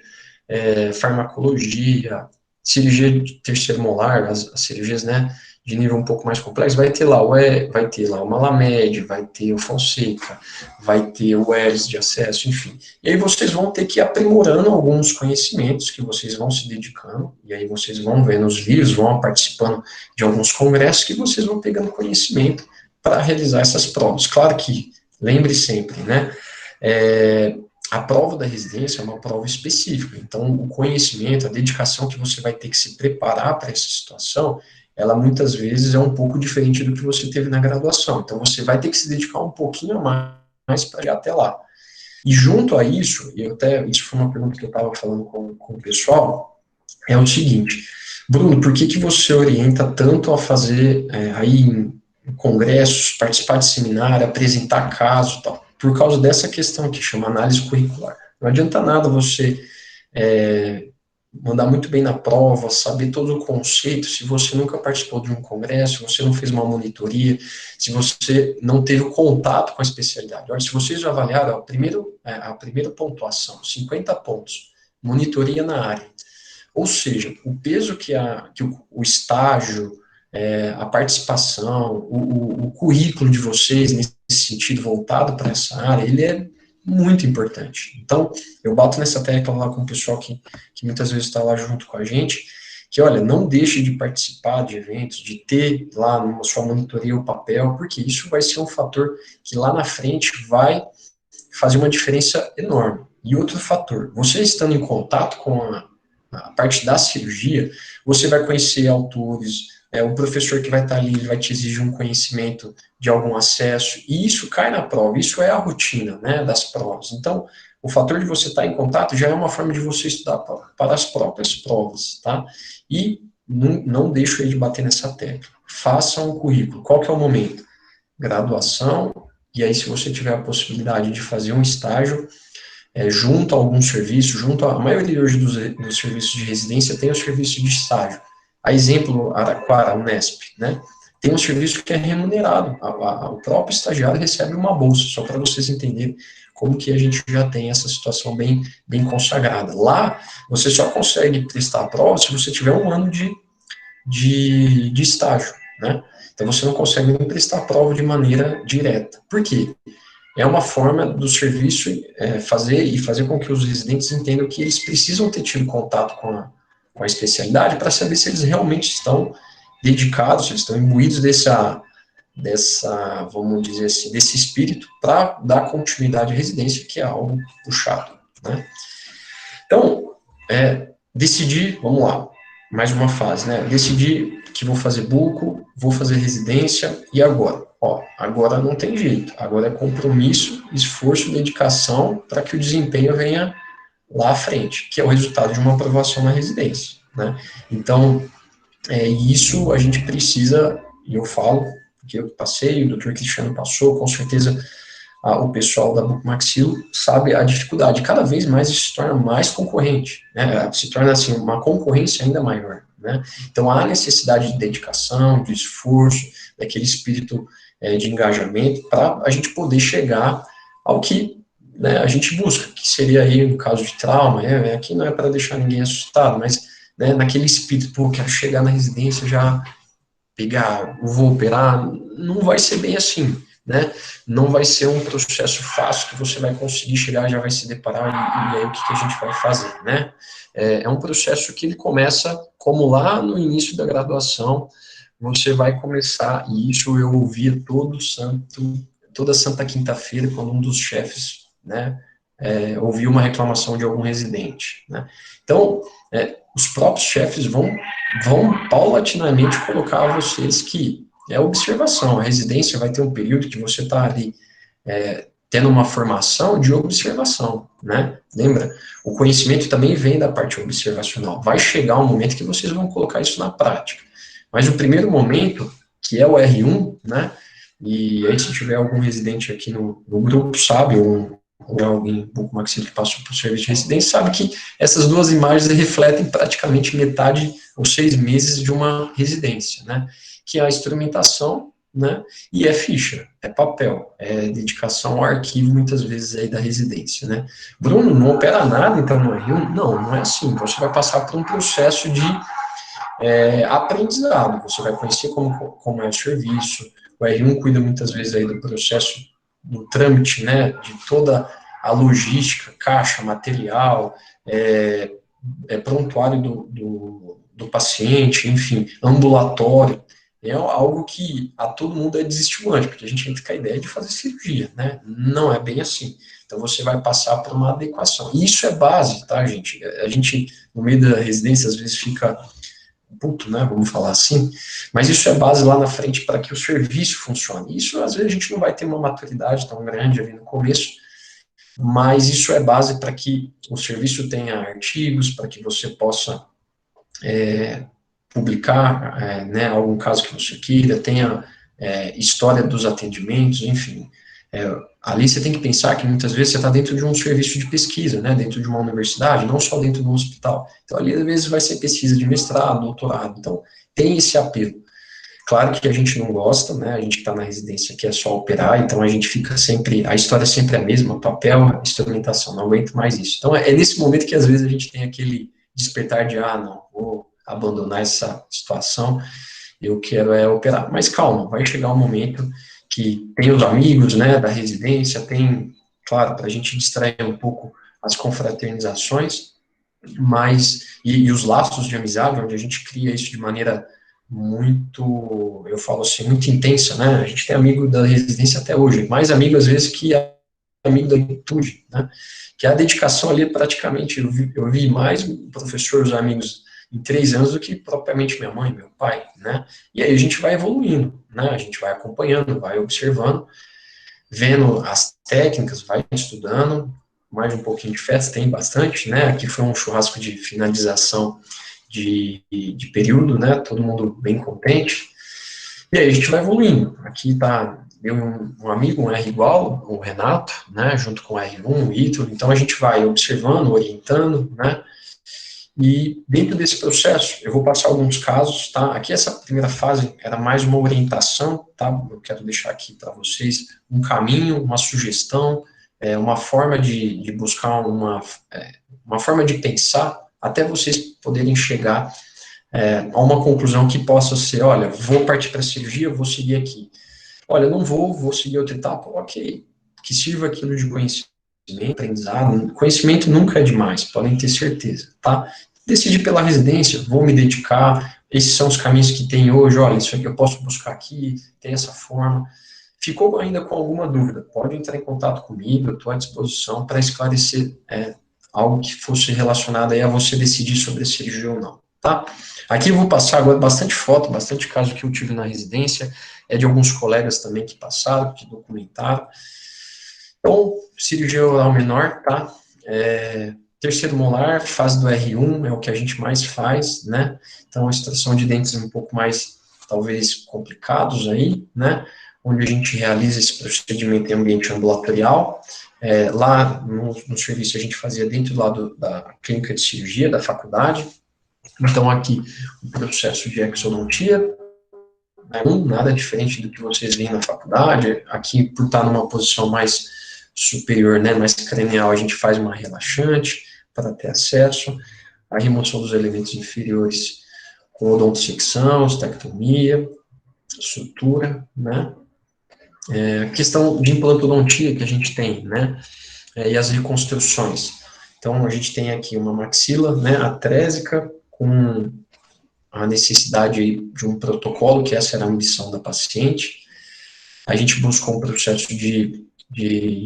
farmacologia, cirurgia de terceiro molar, as cirurgias, né, de nível um pouco mais complexo, vai ter lá o Malamed, vai ter o Fonseca, vai ter o ERS de acesso, enfim. E aí vocês vão ter que ir aprimorando alguns conhecimentos que vocês vão se dedicando, e aí vocês vão vendo os vídeos, vão participando de alguns congressos que vocês vão pegando conhecimento para realizar essas provas. Claro que, lembre sempre, né, a prova da residência é uma prova específica, então o conhecimento, a dedicação que você vai ter que se preparar para essa situação, ela muitas vezes é um pouco diferente do que você teve na graduação, então você vai ter que se dedicar um pouquinho a mais para ir até lá. E junto a isso, isso foi uma pergunta que eu estava falando com o pessoal, é o seguinte, Bruno, por que você orienta tanto a fazer aí em congressos, participar de seminário, apresentar caso e tal? Por causa dessa questão que chama análise curricular. Não adianta nada você mandar muito bem na prova, saber todo o conceito, se você nunca participou de um congresso, se você não fez uma monitoria, se você não teve o contato com a especialidade. Olha, se vocês já avaliaram, a primeira pontuação, 50 pontos, monitoria na área. Ou seja, o peso que o estágio, a participação, o currículo de vocês, nesse sentido, voltado para essa área, ele é muito importante. Então, eu bato nessa tecla lá com o pessoal que muitas vezes está lá junto com a gente, que, olha, não deixe de participar de eventos, de ter lá na sua monitoria o papel, porque isso vai ser um fator que lá na frente vai fazer uma diferença enorme. E outro fator, você estando em contato com a parte da cirurgia, você vai conhecer autores, o professor que vai estar ali, ele vai te exigir um conhecimento de algum acesso, e isso cai na prova, isso é a rotina, né, das provas. Então, o fator de você estar em contato já é uma forma de você estudar para as próprias provas, tá? E não deixe ele de bater nessa tecla. Faça um currículo. Qual que é o momento? Graduação, e aí se você tiver a possibilidade de fazer um estágio, junto a algum serviço, a maioria hoje dos serviços de residência tem o serviço de estágio. A exemplo, Araraquara, Unesp, né? Tem um serviço que é remunerado, o próprio estagiário recebe uma bolsa, só para vocês entenderem como que a gente já tem essa situação bem consagrada. Lá, você só consegue prestar a prova se você tiver um ano de estágio, né? Então, você não consegue nem prestar a prova de maneira direta. Por quê? É uma forma do serviço fazer com que os residentes entendam que eles precisam ter tido contato com a especialidade para saber se eles realmente estão dedicados, se eles estão imbuídos dessa, vamos dizer assim, desse espírito para dar continuidade à residência, que é algo puxado, né? Então, decidir, vamos lá, mais uma fase, né? Decidir que vou fazer buco, vou fazer residência, e agora? Agora não tem jeito, agora é compromisso, esforço, dedicação para que o desempenho venha lá à frente, que é o resultado de uma aprovação na residência, né? Então, isso a gente precisa, e eu falo, porque eu passei, o Dr. Cristiano passou, com certeza o pessoal da Bucomaxilo sabe a dificuldade, cada vez mais isso se torna mais concorrente, né? Se torna assim, uma concorrência ainda maior, né? Então, há necessidade de dedicação, de esforço, daquele espírito de engajamento, para a gente poder chegar ao que, né, a gente busca, que seria aí, no caso de trauma, aqui não é para deixar ninguém assustado, mas, né, naquele espírito, quero chegar na residência, já pegar, vou operar, não vai ser bem assim, né, não vai ser um processo fácil que você vai conseguir chegar, já vai se deparar, e aí o que a gente vai fazer, né? É um processo que ele começa, como lá no início da graduação, você vai começar, e isso eu ouvia toda santa quinta-feira, quando um dos chefes, né, ouvia uma reclamação de algum residente, né? Então, os próprios chefes vão paulatinamente colocar a vocês que é observação, a residência vai ter um período que você está ali tendo uma formação de observação, né? Lembra? O conhecimento também vem da parte observacional, vai chegar um momento que vocês vão colocar isso na prática. Mas o primeiro momento, que é o R1, né, e aí se tiver algum residente aqui no grupo, sabe, ou alguém um pouco mais que passou por serviço de residência, sabe que essas duas imagens refletem praticamente metade ou 6 meses de uma residência, né, que é a instrumentação, né, e ficha, papel, dedicação ao arquivo, muitas vezes, aí da residência, né. Bruno, não opera nada, então, no R1? Não é assim, você vai passar por um processo de aprendizado. Você vai conhecer como é o serviço. O R1 cuida muitas vezes aí do processo, do trâmite, né, de toda a logística, caixa, material, prontuário do paciente, enfim, ambulatório. É algo que a todo mundo é desestimulante, porque a gente entra com a ideia de fazer cirurgia, né? Não é bem assim. Então, você vai passar por uma adequação. E isso é base, tá, gente? A gente, no meio da residência, às vezes fica puto, né? Vamos falar assim. Mas isso é base lá na frente para que o serviço funcione. Isso, às vezes, a gente não vai ter uma maturidade tão grande ali no começo, mas isso é base para que o serviço tenha artigos, para que você possa publicar, né, algum caso que você queira, tenha história dos atendimentos, enfim. Ali você tem que pensar que muitas vezes você está dentro de um serviço de pesquisa, né, dentro de uma universidade, não só dentro de um hospital. Então, ali, às vezes, vai ser pesquisa de mestrado, doutorado. Então, tem esse apelo. Claro que a gente não gosta, né, a gente que está na residência aqui é só operar, então a gente fica sempre, a história é sempre a mesma, papel, instrumentação, não aguento mais isso. Então, é nesse momento que, às vezes, a gente tem aquele despertar de, não, vou abandonar essa situação, eu quero operar. Mas calma, vai chegar um momento que tem os amigos, né, da residência, tem, claro, para a gente distrair um pouco as confraternizações, mas, e os laços de amizade, onde a gente cria isso de maneira muito, eu falo assim, muito intensa, né, a gente tem amigo da residência até hoje, mais amigo às vezes que amigo da virtude, né, que a dedicação ali praticamente, eu vi mais professores, amigos em 3 anos do que propriamente minha mãe, meu pai, né, e aí a gente vai evoluindo, né, a gente vai acompanhando, vai observando, vendo as técnicas, vai estudando, mais um pouquinho de festa, tem bastante, né, aqui foi um churrasco de finalização de período, né, todo mundo bem contente, e aí a gente vai evoluindo, aqui tá eu um amigo, um R igual, o Renato, né, junto com o R1, o Ítalo, então a gente vai observando, orientando, né, e dentro desse processo, eu vou passar alguns casos, tá, aqui essa primeira fase era mais uma orientação, tá, eu quero deixar aqui para vocês um caminho, uma sugestão, uma forma de buscar uma forma de pensar, até vocês poderem chegar a uma conclusão que possa ser, olha, vou partir para a cirurgia, vou seguir aqui. Olha, não vou seguir outra etapa, ok, que sirva aquilo de conhecimento, aprendizado, conhecimento nunca é demais, podem ter certeza, tá? Decidi pela residência, vou me dedicar, esses são os caminhos que tem hoje, olha, isso aqui eu posso buscar aqui, tem essa forma. Ficou ainda com alguma dúvida, pode entrar em contato comigo, eu estou à disposição para esclarecer algo que fosse relacionado aí a você decidir sobre a cirurgia ou não, tá? Aqui eu vou passar agora bastante foto, bastante caso que eu tive na residência, de alguns colegas também que passaram, que documentaram. Então, cirurgia oral menor, tá? Terceiro molar, fase do R1, é o que a gente mais faz, né? Então, a extração de dentes um pouco mais, talvez, complicados aí, né? Onde a gente realiza esse procedimento em ambiente ambulatorial. Lá no serviço a gente fazia dentro lá da clínica de cirurgia da faculdade. Então, aqui, o processo de exodontia, nada diferente do que vocês veem na faculdade. Aqui, por estar numa posição mais superior, né, mais cranial, a gente faz uma relaxante para ter acesso. A remoção dos elementos inferiores com odontodissecção, estectomia, sutura, né. Questão de implantodontia que a gente tem, né, e as reconstruções. Então, a gente tem aqui uma maxila, né, atrésica, com a necessidade de um protocolo, que essa era a ambição da paciente. A gente buscou um processo de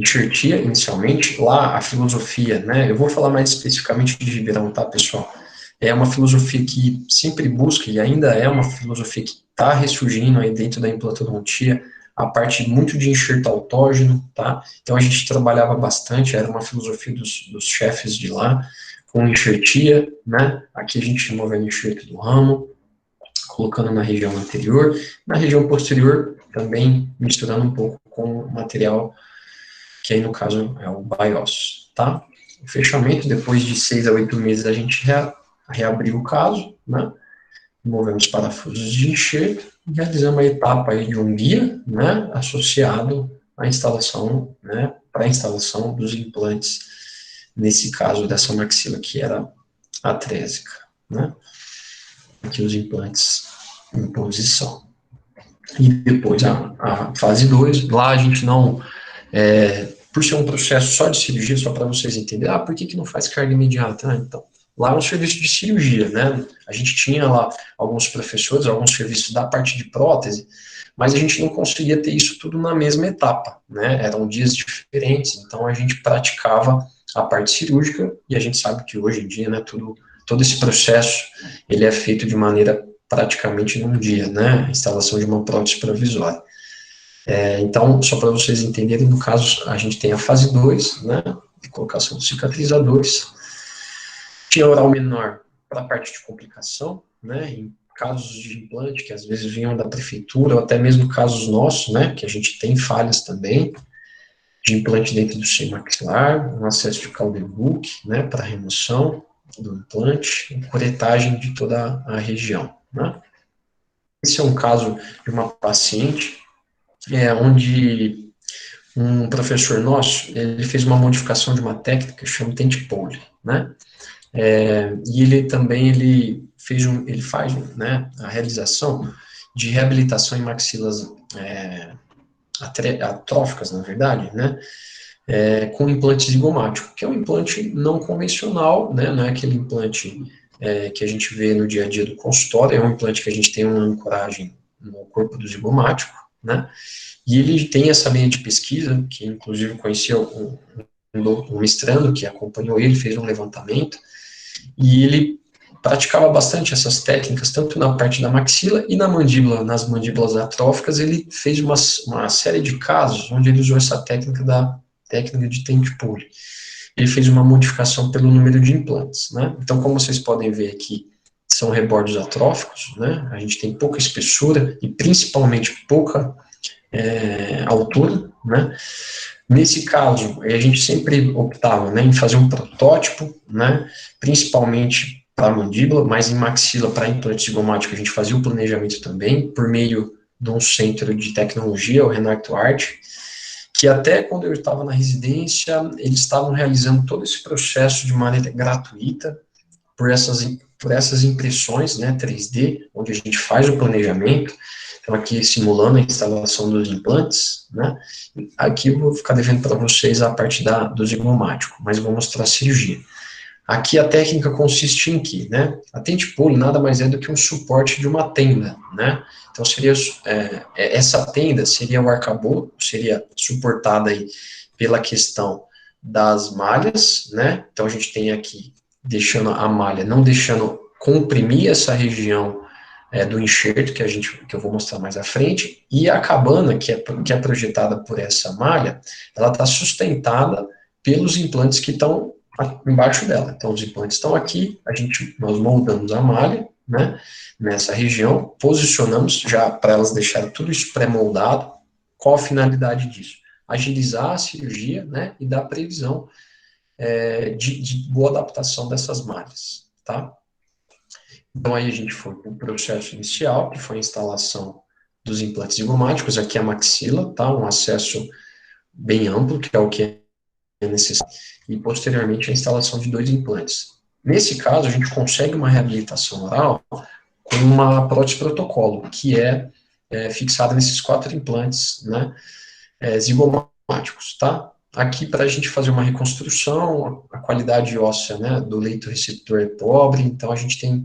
enxertia, inicialmente. Lá, a filosofia, né, eu vou falar mais especificamente de Ribeirão, tá, pessoal? É uma filosofia que sempre busca, e ainda é uma filosofia que está ressurgindo aí dentro da implantodontia, a parte muito de enxerto autógeno, tá? Então, a gente trabalhava bastante, era uma filosofia dos chefes de lá, com enxertia, né? Aqui a gente movendo o enxerto do ramo, colocando na região anterior, na região posterior também misturando um pouco com o material que aí no caso é o biócio, tá? O fechamento, depois de 6 a 8 meses a gente reabriu o caso, né? Movemos parafusos de enxerto e realizamos a etapa aí de um guia, né? Associado à instalação, né? Para a instalação dos implantes, nesse caso dessa maxila que era atrésica, né? aqui os implantes em posição. E depois a fase 2, lá a gente não, por ser um processo só de cirurgia, só para vocês entenderem, por que não faz carga imediata? Então, lá é um serviço de cirurgia, né? A gente tinha lá alguns professores, alguns serviços da parte de prótese, mas a gente não conseguia ter isso tudo na mesma etapa, né? Eram dias diferentes, então a gente praticava a parte cirúrgica, e a gente sabe que hoje em dia, né, todo esse processo, ele é feito de maneira praticamente num dia, né, a instalação de uma prótese provisória. Então, só para vocês entenderem, no caso, a gente tem a fase 2, né, de colocação de cicatrizadores, tinha oral menor para a parte de complicação, né, em casos de implante, que às vezes vinham da prefeitura, ou até mesmo casos nossos, né, que a gente tem falhas também, de implante dentro do seio maxilar, um acesso de Calderbook, né, para remoção do implante, curetagem de toda a região, né. Esse é um caso de uma paciente, onde um professor nosso, ele fez uma modificação de uma técnica que chama tent pole, né, e ele também, ele faz, né, a realização de reabilitação em maxilas atróficas, na verdade, né, com implante zigomático, que é um implante não convencional, né, não é aquele implante que a gente vê no dia a dia do consultório, é um implante que a gente tem uma ancoragem no corpo do zigomático, né, e ele tem essa linha de pesquisa, que inclusive conhecia um mestrando que acompanhou ele, fez um levantamento, e ele praticava bastante essas técnicas, tanto na parte da maxila e na mandíbula, nas mandíbulas atróficas. Ele fez uma série de casos onde ele usou essa técnica de tent pole. Ele fez uma modificação pelo número de implantes, né? Então, como vocês podem ver aqui, são rebordos atróficos, né? A gente tem pouca espessura e principalmente pouca altura, né? Nesse caso, a gente sempre optava, né, em fazer um protótipo, né, principalmente para a mandíbula, mas em maxila, para implante zigomático, a gente fazia o planejamento também, por meio de um centro de tecnologia, o Renato Arte, que até quando eu estava na residência, eles estavam realizando todo esse processo de maneira gratuita, por essas impressões, né, 3D, onde a gente faz o planejamento. Então, aqui simulando a instalação dos implantes, né, aqui eu vou ficar devendo para vocês a parte do zigomático, mas eu vou mostrar a cirurgia. Aqui a técnica consiste em que, né, a tent pole nada mais é do que um suporte de uma tenda, né, então seria, essa tenda seria o arcabouço, seria suportada aí pela questão das malhas, né, então a gente tem aqui, deixando a malha, não deixando comprimir essa região do enxerto, que eu vou mostrar mais à frente, e a cabana, que é projetada por essa malha, ela está sustentada pelos implantes que estão embaixo dela. Então, os implantes estão aqui, nós moldamos a malha, né, nessa região, posicionamos já para elas deixarem tudo isso pré-moldado. Qual a finalidade disso? Agilizar a cirurgia, né, e dar previsão de boa adaptação dessas malhas, tá? Então, aí a gente foi para o processo inicial, que foi a instalação dos implantes zigomáticos, aqui a maxila, tá? Um acesso bem amplo, que é o que é necessário, e posteriormente a instalação de 2 implantes. Nesse caso, a gente consegue uma reabilitação oral com uma prótese protocolo, que é fixada nesses 4 implantes, né, zigomáticos, tá? Aqui, para a gente fazer uma reconstrução, a qualidade óssea, né, do leito receptor é pobre, então a gente tem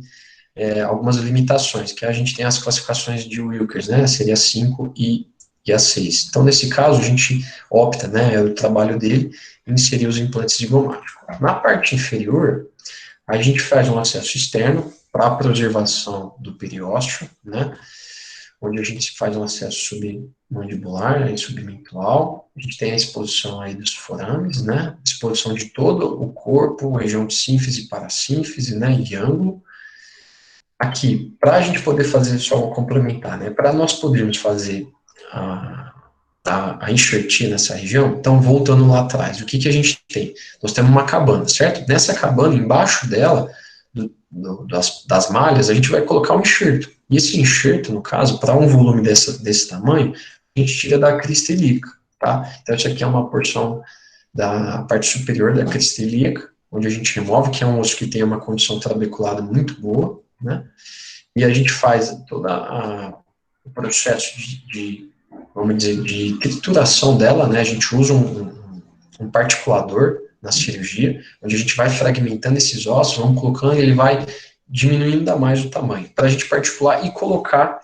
algumas limitações, que a gente tem as classificações de Wilkers, né, seria a 5 e a 6. Então, nesse caso, a gente opta, né, o trabalho dele, em inserir os implantes zigomáticos. Na parte inferior, a gente faz um acesso externo para a preservação do periósteo, né, onde a gente faz um acesso submandibular e submental. A gente tem a exposição aí dos forames, né, exposição de todo o corpo, região de sínfise e parasínfise, né, e ângulo. Aqui, para a gente poder fazer, só vou complementar, né, para nós podermos fazer a enxertia nessa região, então, voltando lá atrás, o que a gente tem? Nós temos uma cabana, certo? Nessa cabana, embaixo dela, das malhas, a gente vai colocar um enxerto. E esse enxerto, no caso, para um volume desse tamanho, a gente tira da crista ilíaca, tá? Então, isso aqui é uma porção da parte superior da crista ilíaca, onde a gente remove, que é um osso que tem uma condição trabeculada muito boa, né? e a gente faz todo o processo vamos dizer, de trituração dela, né, a gente usa um particulador na cirurgia, onde a gente vai fragmentando esses ossos, vamos colocando, e ele vai diminuindo ainda mais o tamanho, para a gente particular e colocar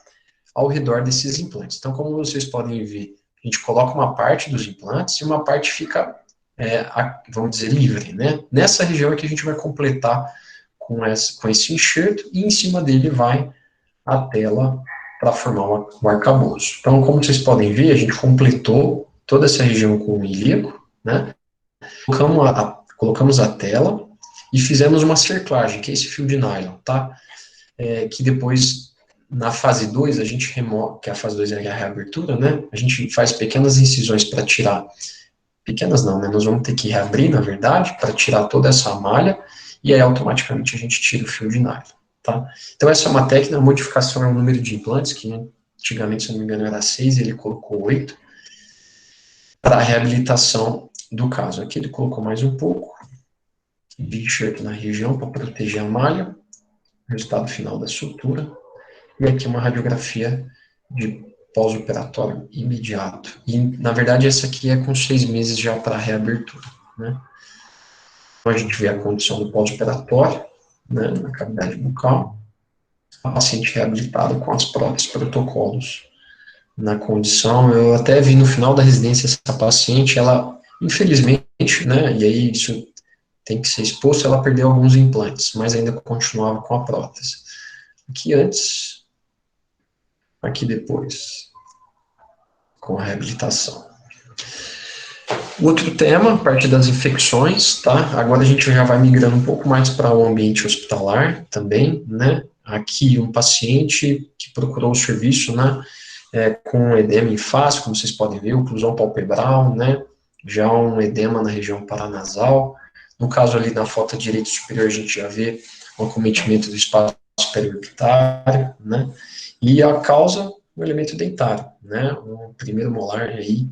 ao redor desses implantes. Então, como vocês podem ver, a gente coloca uma parte dos implantes e uma parte fica, vamos dizer, livre, né? Nessa região é que a gente vai completar com esse enxerto, e em cima dele vai a tela para formar um arcabouço. Então, como vocês podem ver, a gente completou toda essa região com o ilíaco, né? Colocamos a tela e fizemos uma cerclagem, que é esse fio de nylon, tá? Que depois, na fase 2, a gente remove, que a fase 2 é a reabertura, né? A gente faz pequenas incisões para tirar, pequenas não, né? Nós vamos ter que reabrir, na verdade, para tirar toda essa malha, e aí automaticamente a gente tira o fio de nylon, tá? Então essa é uma técnica, a modificação é o número de implantes, que antigamente, se não me engano, era 6, ele colocou 8, para a reabilitação do caso. Aqui ele colocou mais um pouco de enxerto na região para proteger a malha, resultado final da sutura, e aqui uma radiografia de pós-operatório imediato. E, na verdade, essa aqui é com 6 meses já para a reabertura, né? Então, a gente vê a condição do pós-operatório, né, na cavidade bucal, a paciente reabilitada com as próprios protocolos na condição. Eu até vi no final da residência essa paciente, ela, infelizmente, né, e aí isso tem que ser exposto, ela perdeu alguns implantes, mas ainda continuava com a prótese. Aqui antes, aqui depois, com a reabilitação. Outro tema, parte das infecções, tá? Agora a gente já vai migrando um pouco mais para o ambiente hospitalar também, né? Aqui um paciente que procurou o serviço, né? Com edema em face, como vocês podem ver, oclusão palpebral, né? Já um edema na região paranasal. No caso ali na foto direita superior, a gente já vê o acometimento do espaço periorbitário, né? E a causa, o elemento dentário, né? O primeiro molar aí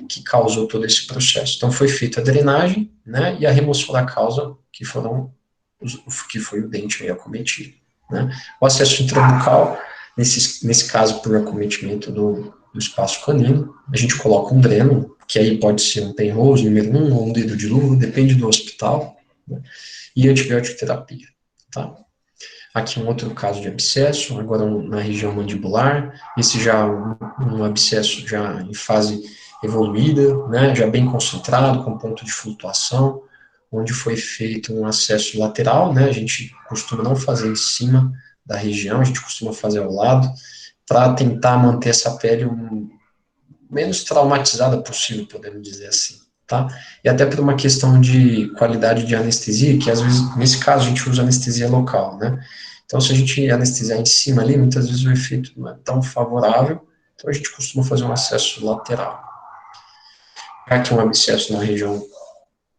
que causou todo esse processo. Então foi feita a drenagem, né? E a remoção da causa, que foi o dente aí acometido, né? O acesso intrabucal, nesse caso por acometimento do espaço canino, a gente coloca um dreno, que aí pode ser um penrose número 1 ou um dedo de luva, depende do hospital, né? E antibiótico terapia, tá? Aqui um outro caso de abscesso, agora na região mandibular, esse já um abscesso já em fase evoluída, né, já bem concentrado, com ponto de flutuação, onde foi feito um acesso lateral, né, a gente costuma não fazer em cima da região, a gente costuma fazer ao lado, para tentar manter essa pele menos traumatizada possível, podemos dizer assim, tá? E até por uma questão de qualidade de anestesia, que às vezes, nesse caso, a gente usa anestesia local, né? Então, se a gente anestesiar em cima ali, muitas vezes o efeito não é tão favorável, então a gente costuma fazer um acesso lateral. Aqui um abscesso na região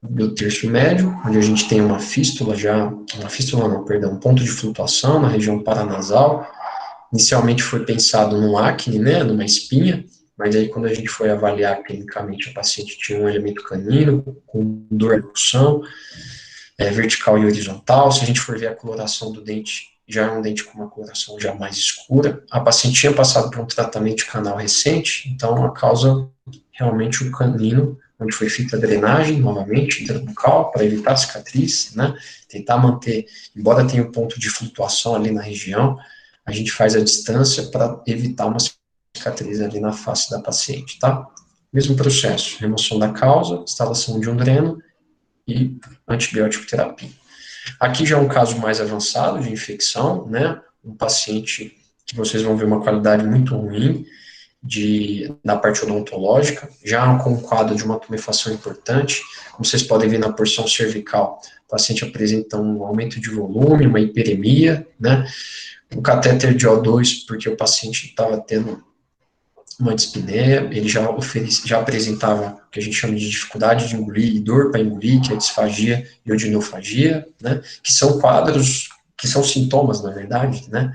do terço médio, onde a gente tem uma fístula um ponto de flutuação na região paranasal. Inicialmente foi pensado no acne, né, numa espinha, mas aí quando a gente foi avaliar clinicamente, a paciente tinha um elemento canino, com dor de erupção, vertical e horizontal. Se a gente for ver a coloração do dente, já é um dente com uma coloração já mais escura. A paciente tinha passado por um tratamento de canal recente, então a causa realmente o canino, onde foi feita a drenagem, novamente, intrabucal, para evitar a cicatriz, né, tentar manter, embora tenha um ponto de flutuação ali na região, a gente faz a distância para evitar uma cicatriz ali na face da paciente, tá? Mesmo processo, remoção da causa, instalação de um dreno e antibiótico terapia. Aqui já é um caso mais avançado de infecção, né? Um paciente que vocês vão ver uma qualidade muito ruim na parte odontológica, já com um quadro de uma tumefação importante, como vocês podem ver na porção cervical, o paciente apresenta um aumento de volume, uma hiperemia, né? Um catéter de O2, porque o paciente estava tendo uma dispneia, ele já apresentava o que a gente chama de dificuldade de engolir, dor para engolir, que é disfagia e odinofagia, né, que são quadros, que são sintomas, na verdade, né,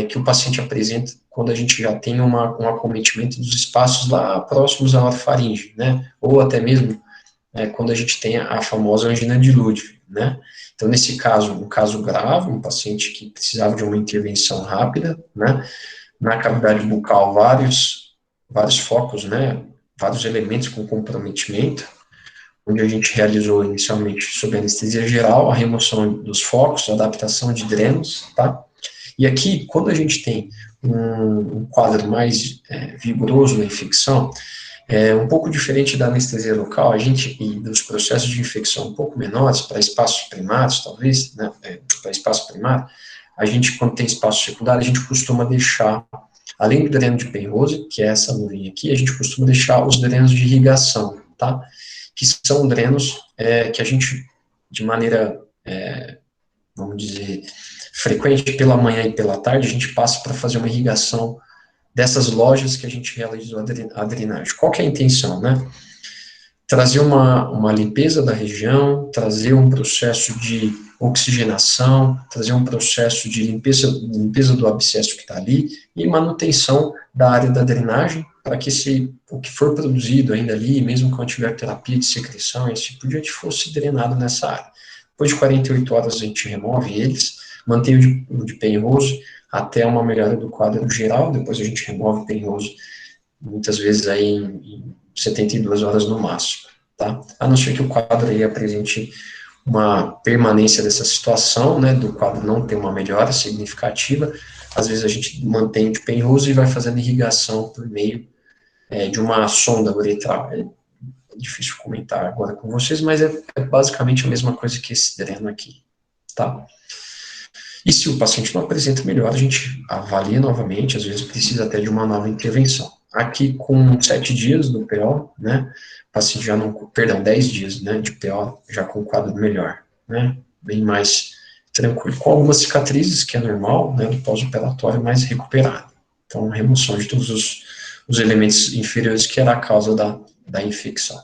que o paciente apresenta quando a gente já tem um acometimento dos espaços lá próximos à orofaringe, né, ou até mesmo quando a gente tem a famosa angina de Ludwig, né? Então, nesse caso, um caso grave, um paciente que precisava de uma intervenção rápida, né? Na cavidade bucal, vários focos, né? Vários elementos com comprometimento, onde a gente realizou inicialmente, sob anestesia geral, a remoção dos focos, a adaptação de drenos, tá? E aqui, quando a gente tem um quadro mais vigoroso na infecção, um pouco diferente da anestesia local, a gente, e dos processos de infecção um pouco menores, para espaços primários, talvez, né, para espaço primário, a gente, quando tem espaço secundário, a gente costuma deixar, além do dreno de Penrose, que é essa luvinha aqui, a gente costuma deixar os drenos de irrigação, tá? Que são drenos que a gente, de maneira, vamos dizer, frequente, pela manhã e pela tarde, a gente passa para fazer uma irrigação dessas lojas que a gente realizou a drenagem. Qual que é a intenção, né? Trazer uma limpeza da região, trazer um processo de oxigenação, trazer um processo de limpeza do abscesso que está ali e manutenção da área da drenagem para que o que for produzido ainda ali, mesmo quando tiver terapia de secreção, esse tipo de gente fosse drenado nessa área. Depois de 48 horas a gente remove eles, mantém o de Penrose até uma melhora do quadro geral, depois a gente remove o Penrose, muitas vezes aí em 72 horas no máximo, tá? A não ser que o quadro aí apresente uma permanência dessa situação, né, do quadro não ter uma melhora significativa, às vezes a gente mantém o de Penrose e vai fazendo irrigação por meio de uma sonda uretral. É difícil comentar agora com vocês, mas é basicamente a mesma coisa que esse dreno aqui, tá? E se o paciente não apresenta melhor, a gente avalia novamente, às vezes precisa até de uma nova intervenção. Aqui, com 7 dias do PO, né, o paciente já não, 10 dias, né, de PO, já com um quadro melhor, né, bem mais tranquilo. Com algumas cicatrizes, que é normal, né, do pós-operatório, mais recuperado. Então, remoção de todos os elementos inferiores, que era a causa da infecção.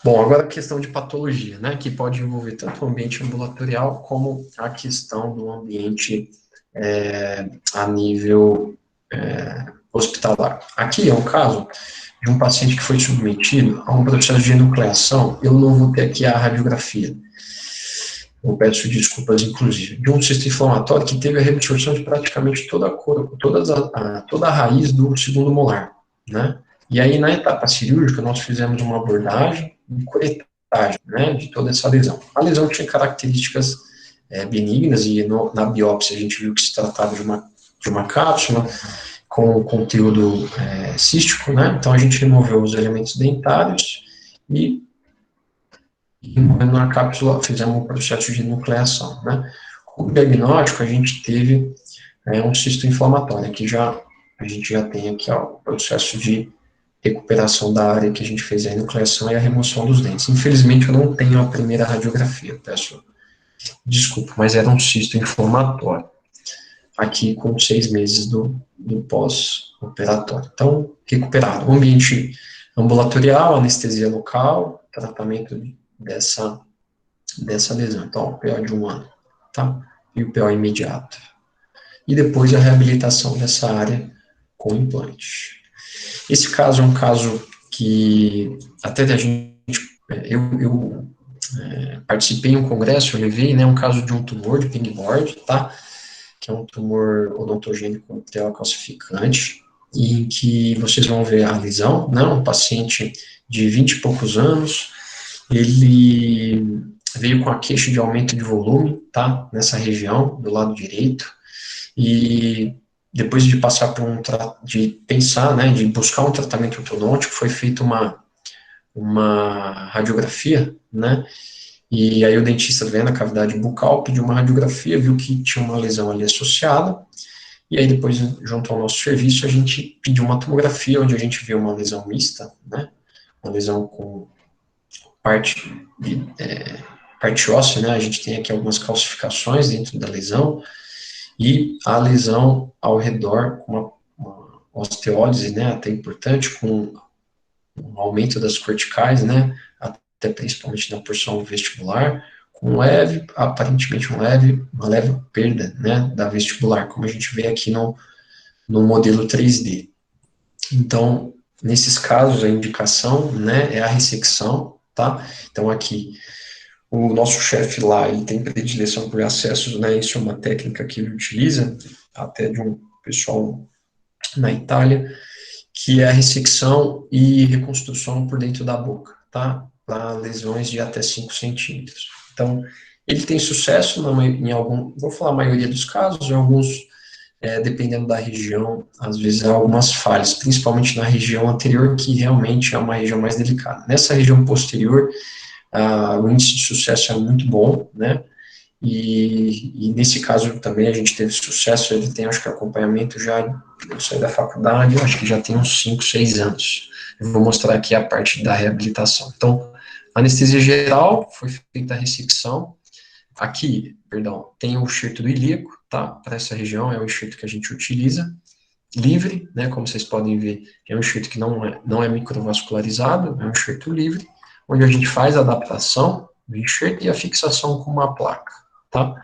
Bom, agora a questão de patologia, né, que pode envolver tanto o ambiente ambulatorial como a questão do ambiente a nível hospitalar. Aqui é um caso de um paciente que foi submetido a um processo de enucleação, eu não vou ter aqui a radiografia, eu peço desculpas, inclusive, de um cisto inflamatório que teve a reabsorção de praticamente toda a raiz do segundo molar, né? E aí, na etapa cirúrgica, nós fizemos uma abordagem e curetagem, né, de toda essa lesão. A lesão tinha características benignas e na biópsia a gente viu que se tratava de uma cápsula com conteúdo cístico, né? Então a gente removeu os elementos dentários e removendo na cápsula, fizemos um processo de nucleação, né? O diagnóstico, a gente teve um cisto inflamatório, que a gente já tem aqui o processo de recuperação da área que a gente fez a nucleação e a remoção dos dentes. Infelizmente, eu não tenho a primeira radiografia, peço desculpa, mas era um cisto inflamatório, aqui com 6 meses do pós-operatório. Então, recuperado. O ambiente ambulatorial, anestesia local, tratamento dessa lesão. Então, o PO de 1 ano, tá? E o PO imediato. E depois a reabilitação dessa área com implante. Esse caso é um caso que até a gente, eu participei em um congresso, eu levei, né, um caso de um tumor de pingboard, tá? Que é um tumor odontogênico com tela calcificante, e em que vocês vão ver a lesão, né, um paciente de 20 e poucos anos, ele veio com a queixa de aumento de volume, tá, nessa região, do lado direito, e depois de passar por de pensar, né, de buscar um tratamento ortodôntico, foi feita uma radiografia, né, e aí o dentista vendo a cavidade bucal, pediu uma radiografia, viu que tinha uma lesão ali associada, e aí depois, junto ao nosso serviço, a gente pediu uma tomografia, onde a gente viu uma lesão mista, né, uma lesão com parte óssea, né, a gente tem aqui algumas calcificações dentro da lesão, e a lesão ao redor, com uma osteólise, né, até importante, com um aumento das corticais, né, até principalmente na porção vestibular, com aparentemente uma leve perda, né, da vestibular, como a gente vê aqui no modelo 3D. Então, nesses casos, a indicação, né, é a ressecção, tá? Então, aqui, o nosso chefe lá, ele tem predileção por acessos, né, isso é uma técnica que ele utiliza, até de um pessoal na Itália, que é a ressecção e reconstrução por dentro da boca, tá? Para lesões de até 5 centímetros. Então, ele tem sucesso em algum, vou falar a maioria dos casos, em alguns, dependendo da região, às vezes há algumas falhas, principalmente na região anterior, que realmente é uma região mais delicada. Nessa região posterior, o índice de sucesso é muito bom, né? E nesse caso também a gente teve sucesso, ele tem, acho que, acompanhamento já, eu saí da faculdade, acho que já tem uns 5, 6 anos. Eu vou mostrar aqui a parte da reabilitação. Então, anestesia geral, foi feita a ressecção. Aqui, perdão, tem o enxerto do ilíaco, tá? Para essa região é o enxerto que a gente utiliza. Livre, né? Como vocês podem ver, é um enxerto que não é microvascularizado, é um enxerto livre, onde a gente faz a adaptação do enxerto e a fixação com uma placa, tá?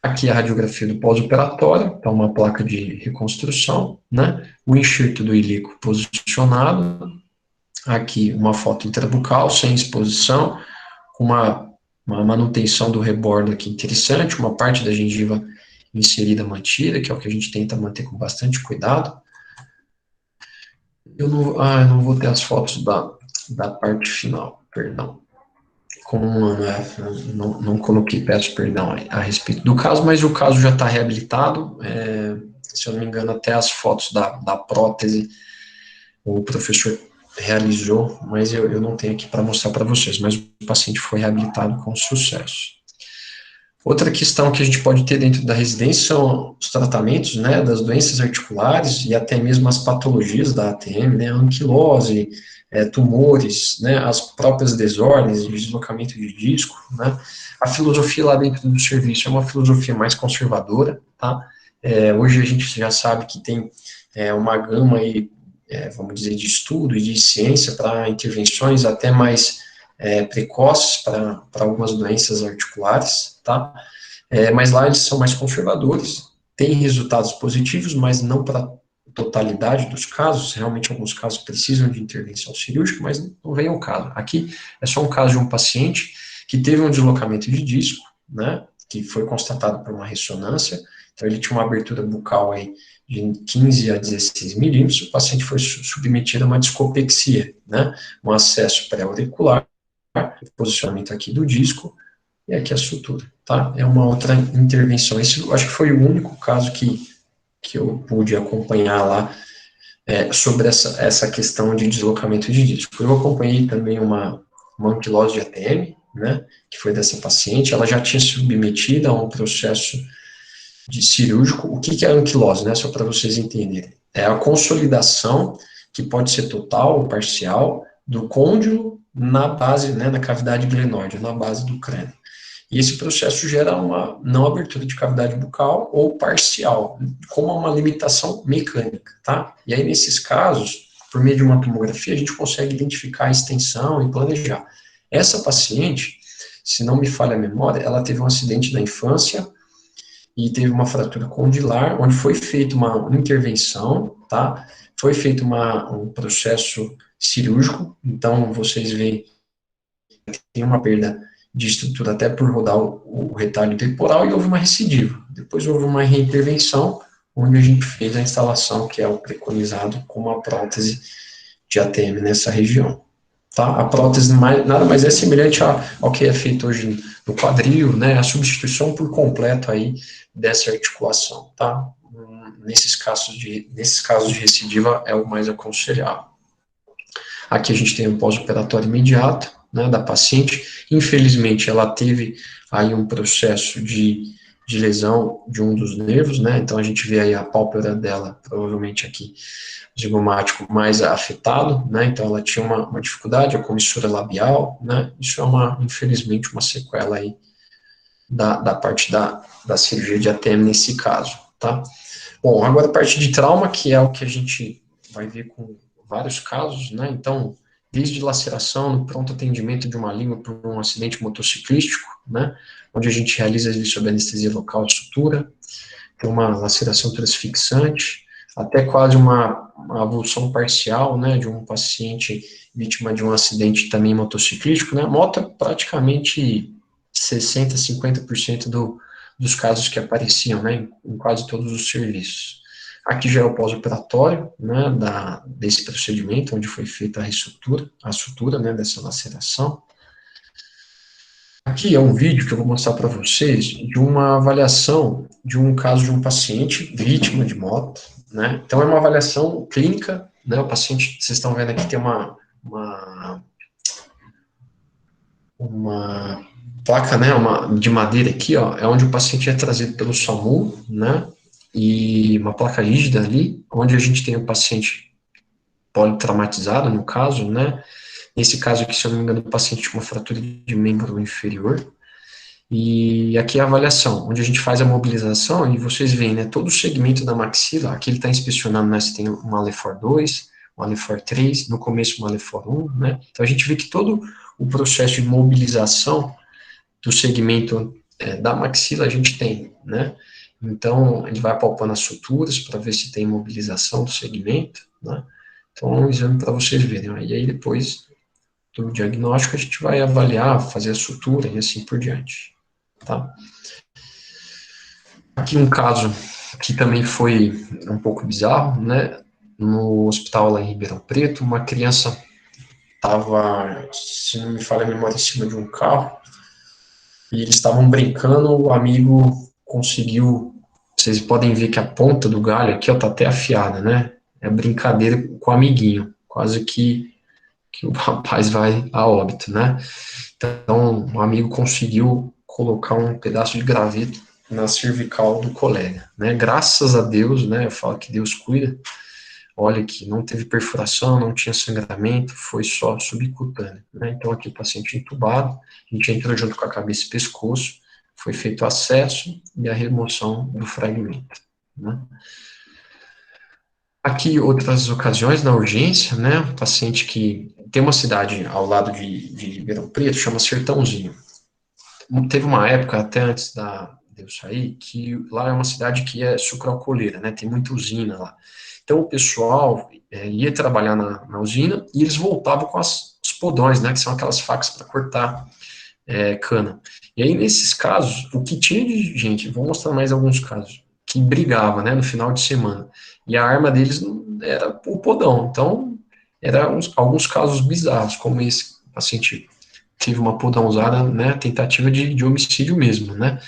Aqui a radiografia do pós-operatório, então uma placa de reconstrução, né? O enxerto do ilíaco posicionado, aqui uma foto intrabucal sem exposição, com uma manutenção do rebordo aqui interessante, uma parte da gengiva inserida mantida, que é o que a gente tenta manter com bastante cuidado. Eu não vou ter as fotos da parte final, perdão. Como não coloquei, peço perdão a respeito do caso, mas o caso já está reabilitado, se eu não me engano, até as fotos da prótese o professor realizou, mas eu não tenho aqui para mostrar para vocês, mas o paciente foi reabilitado com sucesso. Outra questão que a gente pode ter dentro da residência são os tratamentos, né, das doenças articulares e até mesmo as patologias da ATM, né, anquilose, tumores, né, as próprias desordens de deslocamento de disco, né. A filosofia lá dentro do serviço é uma filosofia mais conservadora, tá. Hoje a gente já sabe que tem uma gama aí, vamos dizer, de estudo e de ciência para intervenções até mais precoces para algumas doenças articulares, tá? Mas lá eles são mais conservadores, têm resultados positivos, mas não para a totalidade dos casos, realmente alguns casos precisam de intervenção cirúrgica, mas não vem ao caso. Aqui é só um caso de um paciente que teve um deslocamento de disco, né, que foi constatado por uma ressonância, então ele tinha uma abertura bucal aí de 15 a 16 milímetros, o paciente foi submetido a uma discopexia, né, um acesso pré-auricular, posicionamento aqui do disco, e aqui a sutura, tá? É uma outra intervenção. Esse, eu acho que foi o único caso que eu pude acompanhar lá sobre essa questão de deslocamento de disco. Eu acompanhei também uma anquilose de ATM, né, que foi dessa paciente, ela já tinha submetida a um processo de cirúrgico. O que é a anquilose, né, só para vocês entenderem? É a consolidação, que pode ser total ou parcial, do côndilo na base, né, na cavidade glenoide, na base do crânio. E esse processo gera uma não abertura de cavidade bucal ou parcial, como uma limitação mecânica, tá? E aí, nesses casos, por meio de uma tomografia, a gente consegue identificar a extensão e planejar. Essa paciente, se não me falha a memória, ela teve um acidente na infância e teve uma fratura condilar, onde foi feita uma intervenção, tá? Foi feito um processo cirúrgico, então vocês veem que tem uma perda de estrutura até por rodar o retalho temporal e houve uma recidiva. Depois houve uma reintervenção, onde a gente fez a instalação, que é o preconizado, com uma prótese de ATM nessa região. Tá? A prótese nada mais é semelhante ao que é feito hoje no quadril, né? A substituição por completo aí dessa articulação. Tá? Nesses casos de recidiva é o mais aconselhável. Aqui a gente tem um pós-operatório imediato, né, da paciente. Infelizmente, ela teve aí um processo de lesão de um dos nervos, né, então a gente vê aí a pálpebra dela, provavelmente aqui, zigomático mais afetado, né, então ela tinha uma dificuldade, a comissura labial, né, isso é infelizmente, uma sequela aí da parte da cirurgia de ATM nesse caso, tá. Bom, agora a parte de trauma, que é o que a gente vai ver com vários casos, né, então, desde laceração no pronto atendimento de uma língua por um acidente motociclístico, né, onde a gente realiza ele sob anestesia local de sutura, tem uma laceração transfixante, até quase uma avulsão parcial, né, de um paciente vítima de um acidente também motociclístico, né, moto praticamente 60%, 50% dos casos que apareciam, né, em quase todos os serviços. Aqui já é o pós-operatório, né, desse procedimento, onde foi feita a sutura, né, dessa laceração. Aqui é um vídeo que eu vou mostrar para vocês de uma avaliação de um caso de um paciente vítima de moto, né? Então é uma avaliação clínica, né? O paciente, vocês estão vendo aqui, tem uma placa, né, de madeira aqui, ó, é onde o paciente é trazido pelo SAMU, né? E uma placa rígida ali, onde a gente tem o paciente politraumatizado, no caso, né? Nesse caso aqui, se eu não me engano, o paciente tinha uma fratura de membro inferior. E aqui é a avaliação, onde a gente faz a mobilização, e vocês veem, né, todo o segmento da maxila, aqui ele está inspecionando, né, se tem um Alefor 2, um Alefor 3, no começo um Alefor 1, né, então a gente vê que todo o processo de mobilização do segmento da maxila a gente tem, né, então ele vai palpando as suturas para ver se tem mobilização do segmento, né, então é um exame para vocês verem, e aí depois do diagnóstico a gente vai avaliar, fazer a sutura e assim por diante. Tá? Aqui um caso que também foi um pouco bizarro, né? No hospital lá em Ribeirão Preto, uma criança estava, se não me falha a memória, em cima de um carro, e eles estavam brincando, o amigo conseguiu, vocês podem ver que a ponta do galho aqui, ó, tá até afiada, né? É brincadeira com o amiguinho, quase que o rapaz vai a óbito, né? Então, um amigo conseguiu colocar um pedaço de graveto na cervical do colega, né? Graças a Deus, né? Eu falo que Deus cuida. Olha que não teve perfuração, não tinha sangramento, foi só subcutâneo, né? Então, aqui o paciente entubado, a gente entrou junto com a cabeça e pescoço, foi feito o acesso e a remoção do fragmento, né? Aqui, outras ocasiões, na urgência, né, um paciente que tem uma cidade ao lado de Ribeirão Preto, chama Sertãozinho. Teve uma época, até antes de eu sair, que lá é uma cidade que é sucroalcooleira, né, tem muita usina lá. Então, o pessoal ia trabalhar na usina e eles voltavam com os podões, né, que são aquelas facas para cortar cana. E aí, nesses casos, o que tinha de gente, vou mostrar mais alguns casos, que brigava, né, no final de semana, e a arma deles era o podão. Então, eram alguns casos bizarros, como esse paciente teve uma podão usada, né, tentativa de homicídio mesmo, né,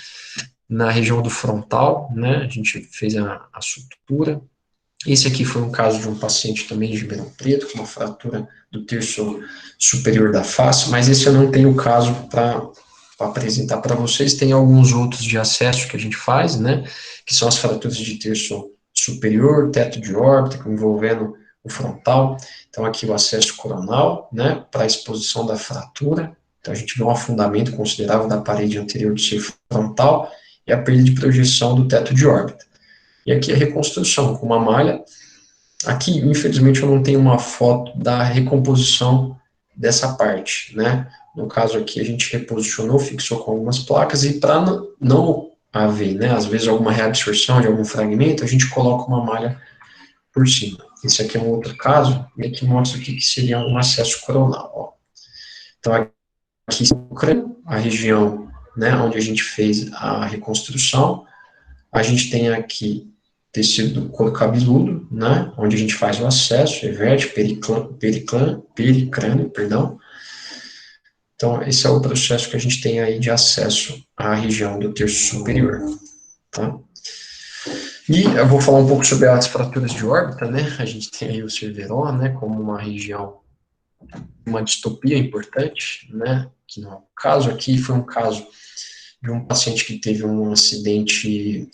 na região do frontal, né, a gente fez a sutura. Esse aqui foi um caso de um paciente também de Ribeirão Preto, com uma fratura do terço superior da face, mas esse eu não tenho caso para apresentar para vocês. Tem alguns outros de acesso que a gente faz, né, que são as fraturas de terço superior, teto de órbita, envolvendo o frontal. Então, aqui o acesso coronal, né, para a exposição da fratura. Então, a gente vê um afundamento considerável da parede anterior do seio frontal e a perda de projeção do teto de órbita. E aqui a reconstrução com uma malha. Aqui, infelizmente, eu não tenho uma foto da recomposição dessa parte, né? No caso aqui, a gente reposicionou, fixou com algumas placas, e para não haver, né, às vezes, alguma reabsorção de algum fragmento, a gente coloca uma malha por cima. Esse aqui é um outro caso, e aqui mostra o que seria um acesso coronal, ó. Então, aqui a região, né, onde a gente fez a reconstrução, a gente tem aqui tecido do couro cabeludo, né, onde a gente faz o acesso, reverte, pericrânio, perdão. Então, esse é o processo que a gente tem aí de acesso à região do terço superior, tá? E eu vou falar um pouco sobre as fraturas de órbita, né, a gente tem aí o cerveron, né, como uma região, uma distopia importante, né, que no caso aqui foi um caso de um paciente que teve um acidente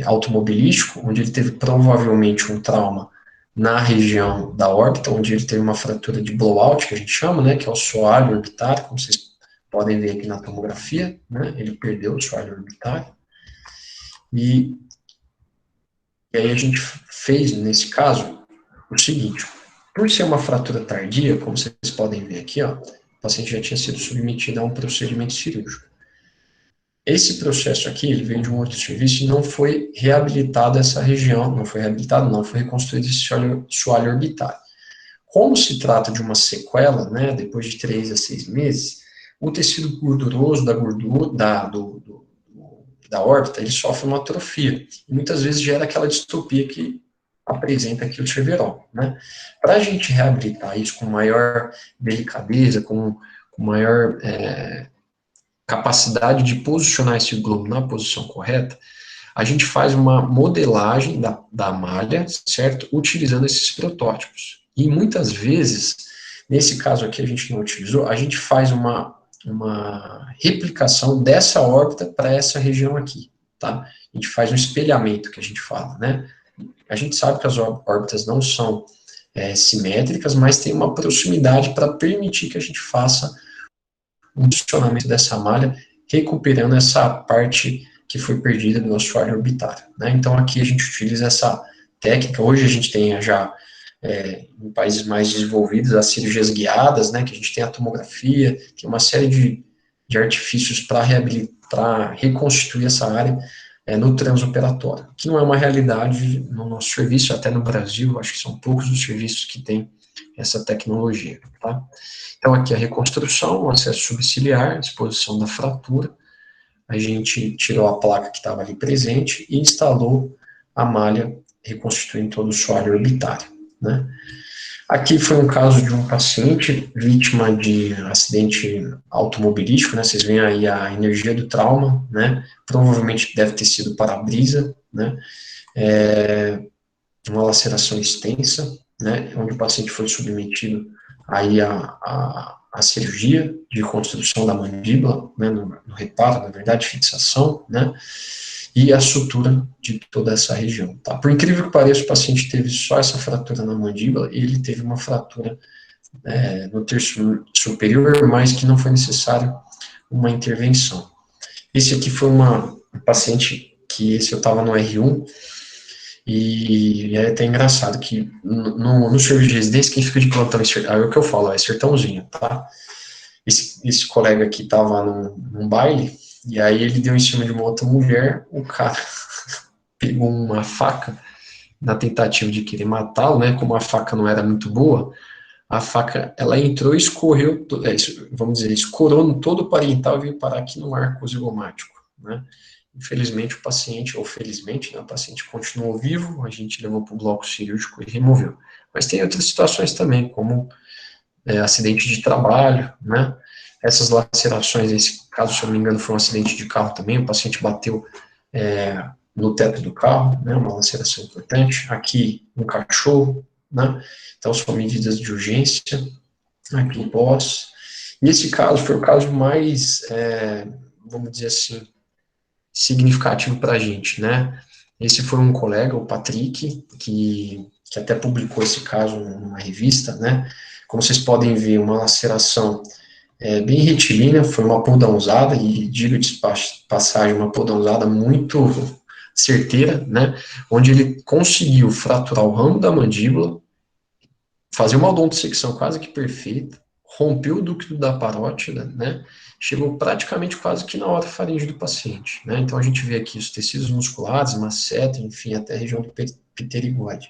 automobilístico, onde ele teve provavelmente um trauma na região da órbita, onde ele teve uma fratura de blowout, que a gente chama, né, que é o soalho orbitário, como vocês podem ver aqui na tomografia, né, ele perdeu o soalho orbitário, e aí a gente fez, nesse caso, o seguinte: por ser uma fratura tardia, como vocês podem ver aqui, ó, o paciente já tinha sido submetido a um procedimento cirúrgico. Esse processo aqui, ele veio de um outro serviço e não foi reabilitado essa região, não foi reabilitado, não, foi reconstruído esse soalho orbitário. Como se trata de uma sequela, né, depois de 3 a 6 meses, o tecido gorduroso da gordura, da órbita, ele sofre uma atrofia, e muitas vezes gera aquela distopia que apresenta aqui o cerverol, né? Para a gente reabilitar isso com maior delicadeza, com maior capacidade de posicionar esse globo na posição correta, a gente faz uma modelagem da malha, certo? Utilizando esses protótipos. E muitas vezes, nesse caso aqui a gente não utilizou, a gente faz uma replicação dessa órbita para essa região aqui, tá? A gente faz um espelhamento, que a gente fala, né? A gente sabe que as órbitas não são simétricas, mas tem uma proximidade para permitir que a gente faça um funcionamento dessa malha, recuperando essa parte que foi perdida do nosso assoalho orbitário, né? Então, aqui a gente utiliza essa técnica. Hoje a gente tem já, em países mais desenvolvidos, as cirurgias guiadas, né, que a gente tem a tomografia, tem uma série de artifícios para reconstituir essa área no transoperatório, que não é uma realidade no nosso serviço, até no Brasil, acho que são poucos os serviços que têm essa tecnologia, tá? Então, aqui a reconstrução, o acesso subciliar, exposição da fratura, a gente tirou a placa que estava ali presente e instalou a malha, reconstituindo todo o assoalho orbitário, né? Aqui foi um caso de um paciente vítima de acidente automobilístico, né? Vocês veem aí a energia do trauma, né? Provavelmente deve ter sido para-brisa, né? Uma laceração extensa, né? Onde o paciente foi submetido aí a cirurgia de reconstrução da mandíbula, né? No reparo, na verdade, fixação, né? E a sutura de toda essa região, tá? Por incrível que pareça, o paciente teve só essa fratura na mandíbula e ele teve uma fratura no terço superior, mas que não foi necessário uma intervenção. Esse aqui foi um paciente que eu estava no R1, e é até engraçado que no serviço de residência, quem fica de plantão, é o que eu falo, é sertãozinho, tá? Esse colega aqui estava num baile, e aí ele deu em cima de uma outra mulher, o cara pegou uma faca na tentativa de querer matá-lo, né? Como a faca não era muito boa, a faca, ela entrou e escorreu, vamos dizer, escorou no todo o parietal e veio parar aqui no arco zigomático, né? Infelizmente o paciente, ou felizmente, né, o paciente continuou vivo, a gente levou para o bloco cirúrgico e removeu. Mas tem outras situações também, como acidente de trabalho, né? Essas lacerações, esse caso, se eu não me engano, foi um acidente de carro também, o paciente bateu no teto do carro, né, uma laceração importante. Aqui, um cachorro, né? Então, são medidas de urgência, aqui pós. E esse caso foi o caso mais, vamos dizer assim, significativo para a gente, né? Esse foi um colega, o Patrick, que até publicou esse caso numa revista, né? Como vocês podem ver, uma laceração bem retilínea, foi uma podãozada, e digo de passagem, uma podãozada muito certeira, né? Onde ele conseguiu fraturar o ramo da mandíbula, fazer uma odontodissecção quase que perfeita, rompeu o ducto da parótida, né? Chegou praticamente quase que na orofaringe do paciente, né? Então a gente vê aqui os tecidos musculares, masseter, enfim, até a região do pterigode.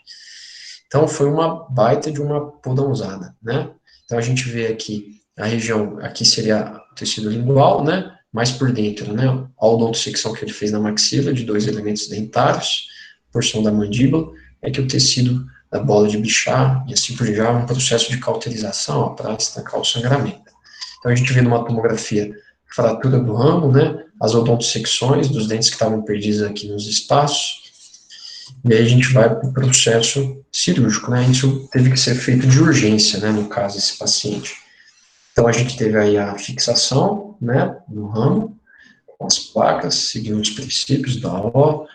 Então foi uma baita de uma podãozada, né? Então a gente vê aqui a região, aqui seria o tecido lingual, né? Mais por dentro, né? A odontodissecção que ele fez na maxila de 2 elementos dentários, porção da mandíbula, é que o tecido da bola de Bichat, e assim por diante, um processo de cauterização para estancar o sangramento. Então, a gente vê numa tomografia fratura do ramo, né, as odontodissecções dos dentes que estavam perdidos aqui nos espaços, e aí a gente vai para o processo cirúrgico, né, isso teve que ser feito de urgência, né, no caso desse paciente. Então, a gente teve aí a fixação, né, no ramo, com as placas, seguindo os princípios da O.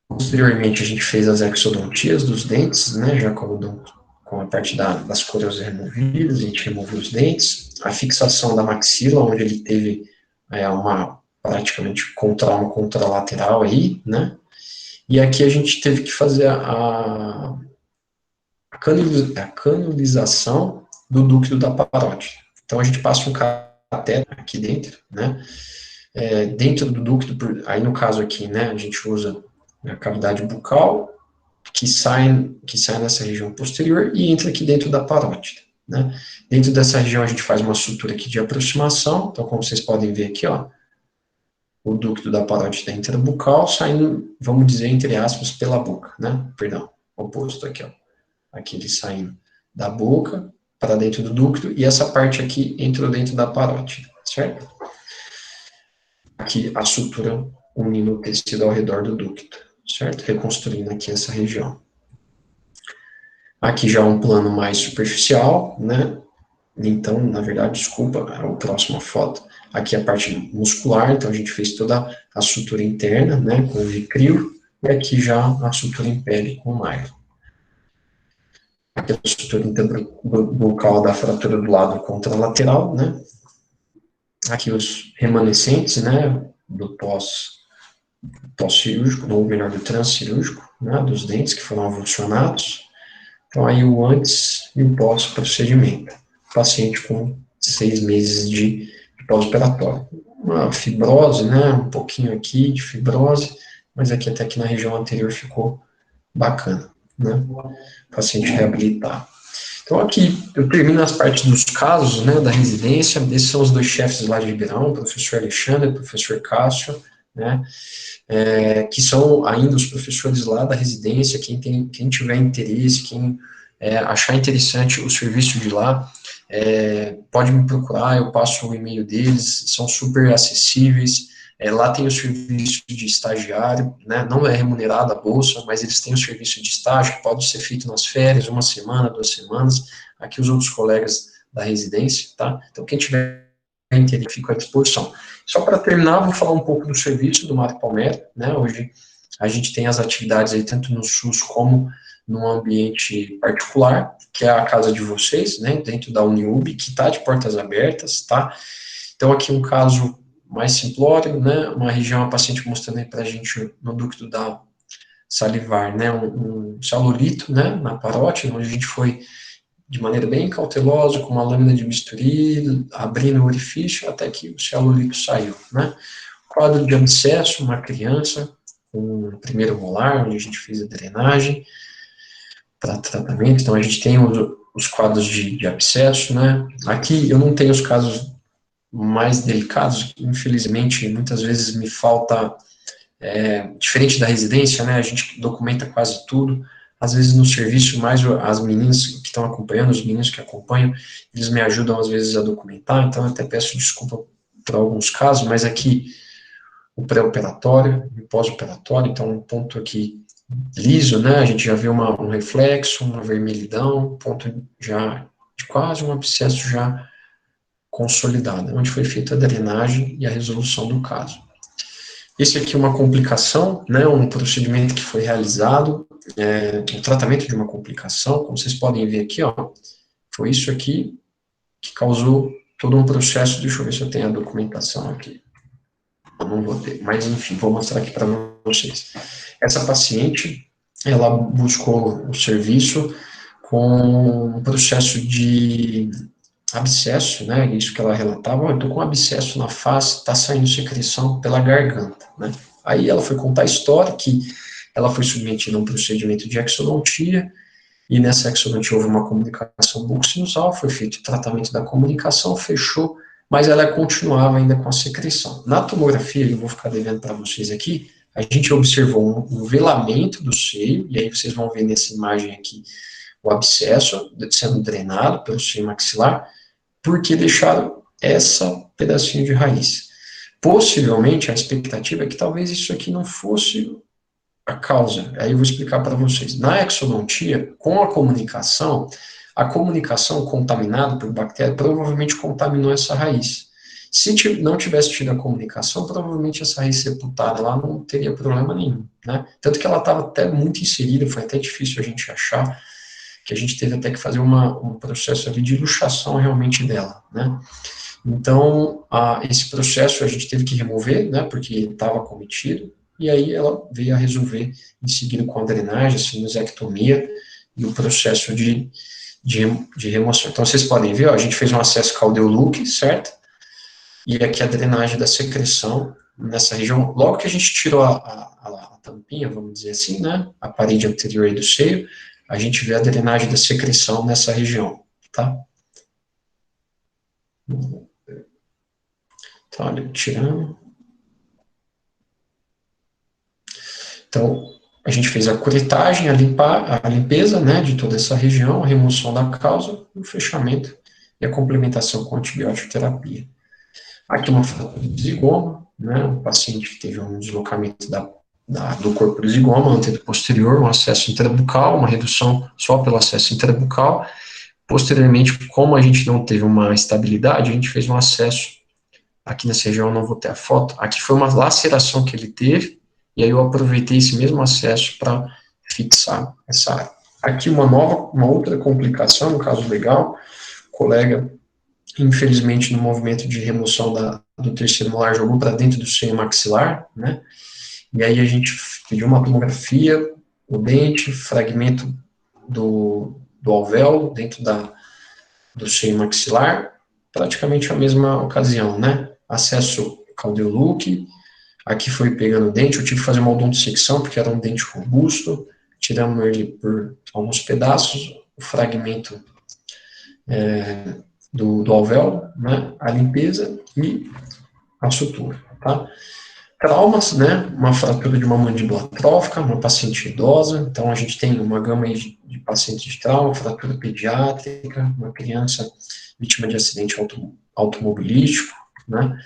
Posteriormente, a gente fez as exodontias dos dentes, né, já com a parte das coroas removidas, a gente removeu os dentes. A fixação da maxila, onde ele teve praticamente um trauma contralateral aí, né, e aqui a gente teve que fazer a canalização do ducto da parótida. Então, a gente passa um catéter aqui dentro, né, dentro do ducto, aí no caso aqui, né, a gente usa a cavidade bucal, que sai nessa região posterior e entra aqui dentro da parótida, né? Dentro dessa região a gente faz uma sutura aqui de aproximação, então como vocês podem ver aqui, ó, o ducto da parótida intrabucal saindo, vamos dizer, entre aspas, pela boca, né? Perdão, oposto aqui, ó. Aqui ele saindo da boca para dentro do ducto, e essa parte aqui entrou dentro da parótida, certo? Aqui a sutura unindo o tecido ao redor do ducto, certo? Reconstruindo aqui essa região. Aqui já um plano mais superficial, né? Então, na verdade, desculpa, é a próxima foto. Aqui a parte muscular, então a gente fez toda a sutura interna, né, com o Vicryl, e aqui já a sutura em pele com o nylon. Aqui a sutura interbucal da fratura do lado contralateral, né? Aqui os remanescentes, né, do pós-cirúrgico, ou melhor, do transcirúrgico, né, dos dentes que foram avulsionados. Então, aí o antes e o pós-procedimento. Paciente com 6 meses de pós-operatório. Uma fibrose, né, um pouquinho aqui de fibrose, mas aqui até que na região anterior ficou bacana, né, paciente reabilitado. Então, aqui eu termino as partes dos casos, né, da residência. Esses são os dois chefes lá de Ribeirão, o professor Alexandre e o professor Cássio, né, que são ainda os professores lá da residência. Quem tiver interesse, quem achar interessante o serviço de lá, pode me procurar, eu passo o e-mail deles, são super acessíveis. Lá tem o serviço de estagiário, né, não é remunerada a bolsa, mas eles têm o serviço de estágio, que pode ser feito nas férias, 1 semana, 2 semanas, aqui os outros colegas da residência, tá? Então, quem tiver interesse, fica à disposição. Só para terminar, vou falar um pouco do serviço do Marco Palmero, né? Hoje a gente tem as atividades aí, tanto no SUS como no ambiente particular, que é a casa de vocês, né, dentro da Uniub, que está de portas abertas, tá? Então, aqui um caso mais simplório, né, uma região, a paciente mostrando aí pra gente no ducto da salivar, né, um celulito, né, na parótida, onde a gente foi de maneira bem cautelosa, com uma lâmina de bisturi, abrindo o orifício até que o celulito saiu, né. Quadro de abscesso, uma criança com o primeiro molar, onde a gente fez a drenagem para tratamento. Então, a gente tem os quadros de abscesso, né. Aqui eu não tenho os casos mais delicados, infelizmente, muitas vezes me falta, diferente da residência, né, a gente documenta quase tudo, às vezes no serviço, mais as meninas que estão acompanhando, os meninos que acompanham, eles me ajudam às vezes a documentar, então eu até peço desculpa por alguns casos, mas aqui o pré-operatório e o pós-operatório, então um ponto aqui liso, né, a gente já vê um reflexo, uma vermelhidão, ponto já de quase um abscesso já consolidada, onde foi feita a drenagem e a resolução do caso. Esse aqui é uma complicação, né, um procedimento que foi realizado, o tratamento de uma complicação, como vocês podem ver aqui, ó, foi isso aqui que causou todo um processo. Deixa eu ver se eu tenho a documentação aqui. Eu não vou ter, mas enfim, vou mostrar aqui para vocês. Essa paciente, ela buscou o serviço com um processo de abscesso, né, isso que ela relatava, eu estou com abscesso na face, está saindo secreção pela garganta, né. Aí ela foi contar a história que ela foi submetida a um procedimento de exodontia, e nessa exodontia houve uma comunicação bucosinusal, foi feito o tratamento da comunicação, fechou, mas ela continuava ainda com a secreção. Na tomografia, eu vou ficar devendo para vocês aqui, a gente observou um velamento do seio, e aí vocês vão ver nessa imagem aqui o abscesso sendo drenado pelo seio maxilar, porque deixaram essa pedacinho de raiz. Possivelmente, a expectativa é que talvez isso aqui não fosse a causa. Aí eu vou explicar para vocês. Na exodontia, com a comunicação contaminada por bactéria provavelmente contaminou essa raiz. Se não tivesse tido a comunicação, provavelmente essa raiz sepultada lá não teria problema nenhum, né? Tanto que ela estava até muito inserida, foi até difícil a gente achar, que a gente teve até que fazer um processo ali de luxação realmente dela, né? Então, esse processo a gente teve que remover, né, porque estava cometido, e aí ela veio a resolver em seguida com a drenagem, a sinusectomia e o processo de remoção. Então, vocês podem ver, ó, a gente fez um acesso Caudeau-Luque, certo? E aqui a drenagem da secreção nessa região. Logo que a gente tirou a tampinha, vamos dizer assim, né, a parede anterior aí do seio, a gente vê a drenagem da secreção nessa região, tá? Tá, olha, tirando. Então, a gente fez a curetagem, a limpeza, né, de toda essa região, a remoção da causa, o fechamento e a complementação com antibiótico terapia. Aqui uma fratura de zigoma, né, um paciente que teve um deslocamento do corpo do zigoma, anterior posterior, um acesso intrabucal, uma redução só pelo acesso intrabucal. Posteriormente, como a gente não teve uma estabilidade, a gente fez um acesso, aqui nessa região eu não vou ter a foto, aqui foi uma laceração que ele teve, e aí eu aproveitei esse mesmo acesso para fixar essa área. Aqui uma outra complicação, um caso legal, colega, infelizmente no movimento de remoção do terceiro molar, jogou para dentro do seio maxilar, né, e aí a gente pediu uma tomografia, o dente, fragmento do alvéolo dentro do seio maxilar, praticamente a mesma ocasião, né, acesso Caudelook, aqui foi pegando o dente, eu tive que fazer uma odontodissecção, porque era um dente robusto, tiramos ele por alguns pedaços, o fragmento do alvéolo, né, a limpeza e a sutura, tá? Traumas, né, uma fratura de uma mandíbula atrófica, uma paciente idosa, então a gente tem uma gama aí de pacientes de trauma, fratura pediátrica, uma criança vítima de acidente automobilístico, né.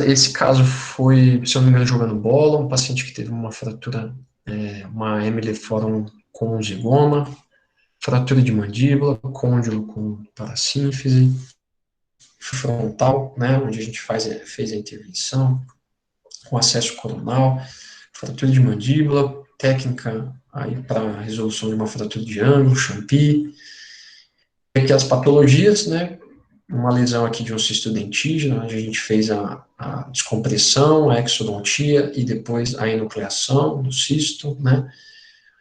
Esse caso foi, se eu não me engano, jogando bola, um paciente que teve uma fratura, uma hemiliforum com zigoma, fratura de mandíbula, côndilo com parasínfise, frontal, né, onde a gente fez a intervenção, com acesso coronal, fratura de mandíbula, técnica aí para resolução de uma fratura de ângulo, Champy, e aqui as patologias, né, uma lesão aqui de um cisto dentígeno, onde a gente fez a descompressão, a exodontia e depois a enucleação do cisto, né.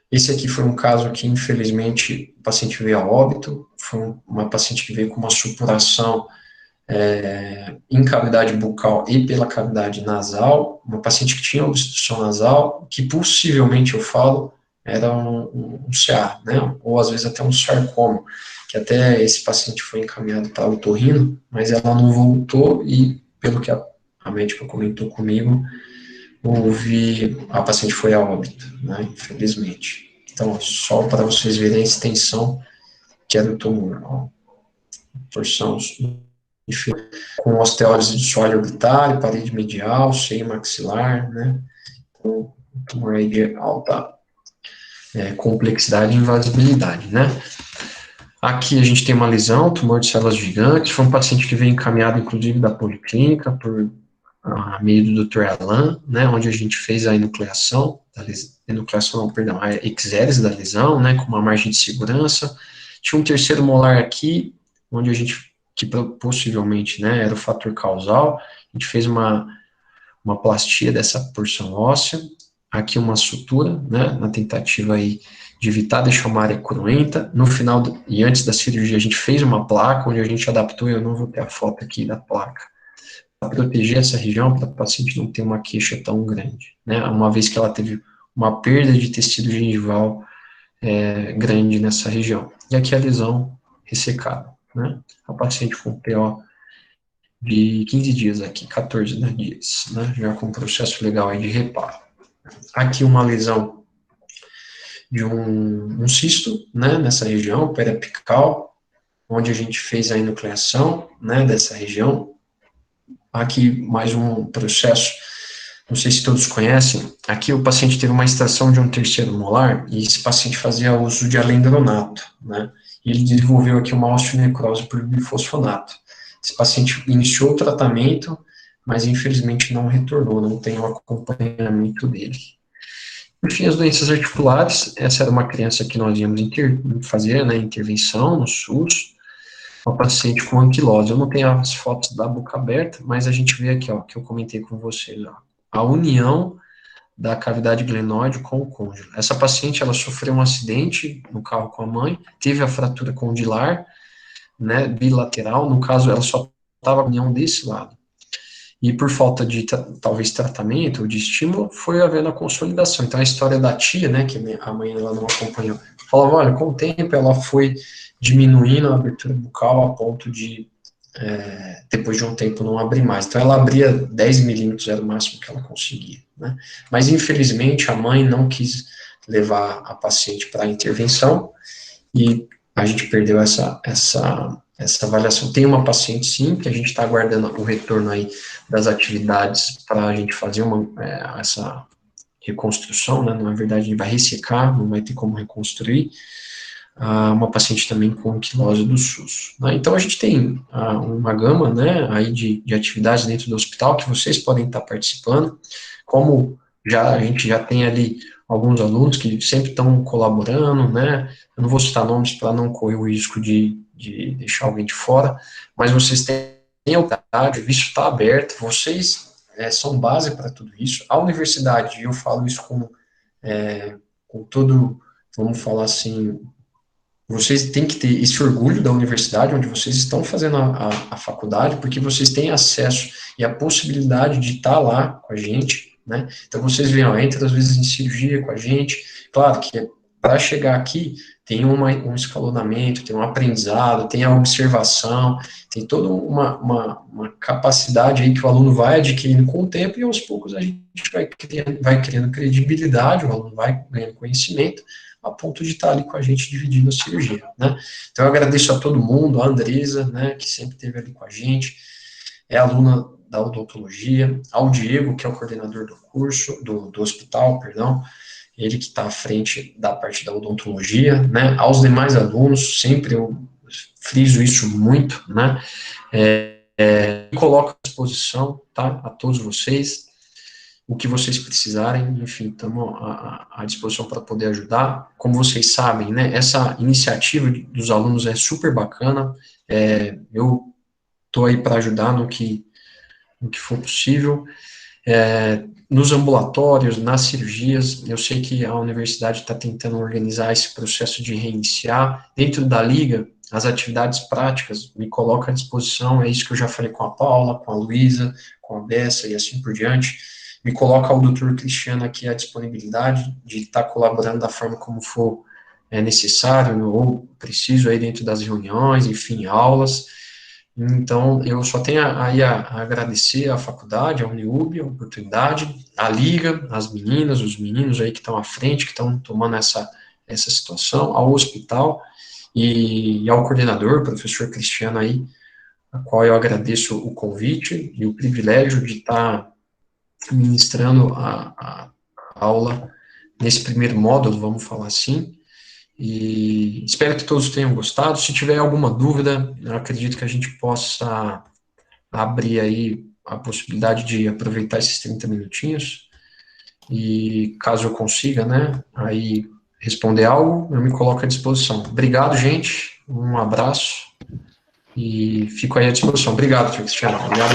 Esse aqui foi um caso que, infelizmente, o paciente veio a óbito, foi uma paciente que veio com uma supuração em cavidade bucal e pela cavidade nasal, uma paciente que tinha obstrução nasal, que possivelmente, eu falo, era um CA, né, ou às vezes até um sarcoma, que até esse paciente foi encaminhado para otorrino, mas ela não voltou e, pelo que a médica comentou comigo, a paciente foi a óbito, né, infelizmente. Então, só para vocês verem a extensão que era o tumor, ó, porção com osteólise de soalho orbital, parede medial, seio maxilar, né, com tumor aí de alta complexidade e invasibilidade, né. Aqui a gente tem uma lesão, tumor de células gigantes, foi um paciente que veio encaminhado, inclusive, da policlínica, por meio do Dr. Alan, né, onde a gente fez a enucleação, a exérese da lesão, né, com uma margem de segurança. Tinha um terceiro molar aqui, onde a gente, que possivelmente, né, era o fator causal, a gente fez uma plastia dessa porção óssea, aqui uma sutura, né, na tentativa aí de evitar deixar uma área cruenta. No final, e antes da cirurgia, a gente fez uma placa, onde a gente adaptou, eu não vou ter a foto aqui da placa, para proteger essa região, para o paciente não ter uma queixa tão grande, né, uma vez que ela teve uma perda de tecido gengival grande nessa região. E aqui a lesão ressecada, né, a paciente com PO de 15 dias aqui, 14 dias, né, já com processo legal aí de reparo. Aqui uma lesão de um cisto, né, nessa região, periapical, onde a gente fez a enucleação, né, dessa região. Aqui mais um processo, não sei se todos conhecem, aqui o paciente teve uma extração de um terceiro molar, e esse paciente fazia uso de alendronato, né, e ele desenvolveu aqui uma osteonecrose por bifosfonato. Esse paciente iniciou o tratamento, mas infelizmente não retornou, não tem o acompanhamento dele. Enfim, as doenças articulares, essa era uma criança que nós íamos fazer, né, intervenção no SUS, uma paciente com anquilose. Eu não tenho as fotos da boca aberta, mas a gente vê aqui, ó, que eu comentei com vocês, ó, a união da cavidade glenoide com o côndilo. Essa paciente, ela sofreu um acidente no carro com a mãe, teve a fratura condilar, né, bilateral, no caso, ela só estava a união desse lado. e por falta de, talvez, tratamento ou de estímulo, foi havendo a consolidação. Então, a história da tia, né, que a mãe ela não acompanhou, falava, olha, com o tempo ela foi diminuindo a abertura bucal a ponto de, depois de um tempo, não abrir mais. Então, ela abria 10 milímetros, era o máximo que ela conseguia, né? Mas, infelizmente, a mãe não quis levar a paciente para a intervenção, e a gente perdeu essa avaliação. Tem uma paciente, sim, que a gente está aguardando o retorno aí das atividades para a gente fazer essa reconstrução, né? Na verdade, a gente vai ressecar, não vai ter como reconstruir. Uma paciente também com quilose do SUS, né? Então, a gente tem uma gama, né, aí de atividades dentro do hospital que vocês podem estar participando, como a gente já tem ali alguns alunos que sempre estão colaborando, né? Eu não vou citar nomes para não correr o risco de deixar alguém de fora, mas vocês têm a oportunidade, o visto está aberto, vocês são base para tudo isso. A universidade, eu falo isso com todo, vamos falar assim, vocês têm que ter esse orgulho da universidade onde vocês estão fazendo a faculdade, porque vocês têm acesso e a possibilidade de estar lá com a gente, né? Então, vocês veem, entra às vezes em cirurgia com a gente. Claro que para chegar aqui tem um escalonamento, tem um aprendizado, tem a observação, tem toda uma capacidade aí que o aluno vai adquirindo com o tempo, e aos poucos a gente vai criando credibilidade, o aluno vai ganhando conhecimento, a ponto de estar ali com a gente dividindo a cirurgia, né? Então, eu agradeço a todo mundo, a Andresa, né, que sempre esteve ali com a gente, é aluna da odontologia, ao Diego, que é o coordenador do curso, do hospital, perdão, ele que está à frente da parte da odontologia, né, aos demais alunos, sempre eu friso isso muito, né, coloco à disposição, tá, a todos vocês, o que vocês precisarem, enfim, estamos à disposição para poder ajudar. Como vocês sabem, né, essa iniciativa dos alunos é super bacana, eu estou aí para ajudar no que for possível, nos ambulatórios, nas cirurgias. Eu sei que a universidade está tentando organizar esse processo de reiniciar. Dentro da liga, as atividades práticas me coloco à disposição, é isso que eu já falei com a Paula, com a Luísa, com a Bessa e assim por diante. Me coloca o Dr. Cristiano aqui à disponibilidade de estar colaborando da forma como for necessário ou preciso aí dentro das reuniões, enfim, aulas. Então, eu só tenho aí a agradecer à faculdade, à Uniub, a oportunidade, à Liga, as meninas, os meninos aí que estão à frente, que estão tomando essa situação, ao hospital e ao coordenador, professor Cristiano aí, a qual eu agradeço o convite e o privilégio de estar ministrando a aula nesse primeiro módulo, vamos falar assim, e espero que todos tenham gostado. Se tiver alguma dúvida, eu acredito que a gente possa abrir aí a possibilidade de aproveitar esses 30 minutinhos, e caso eu consiga, né, aí responder algo, eu me coloco à disposição. Obrigado, gente, um abraço, e fico aí à disposição. Obrigado, Tio Cristiano, obrigado.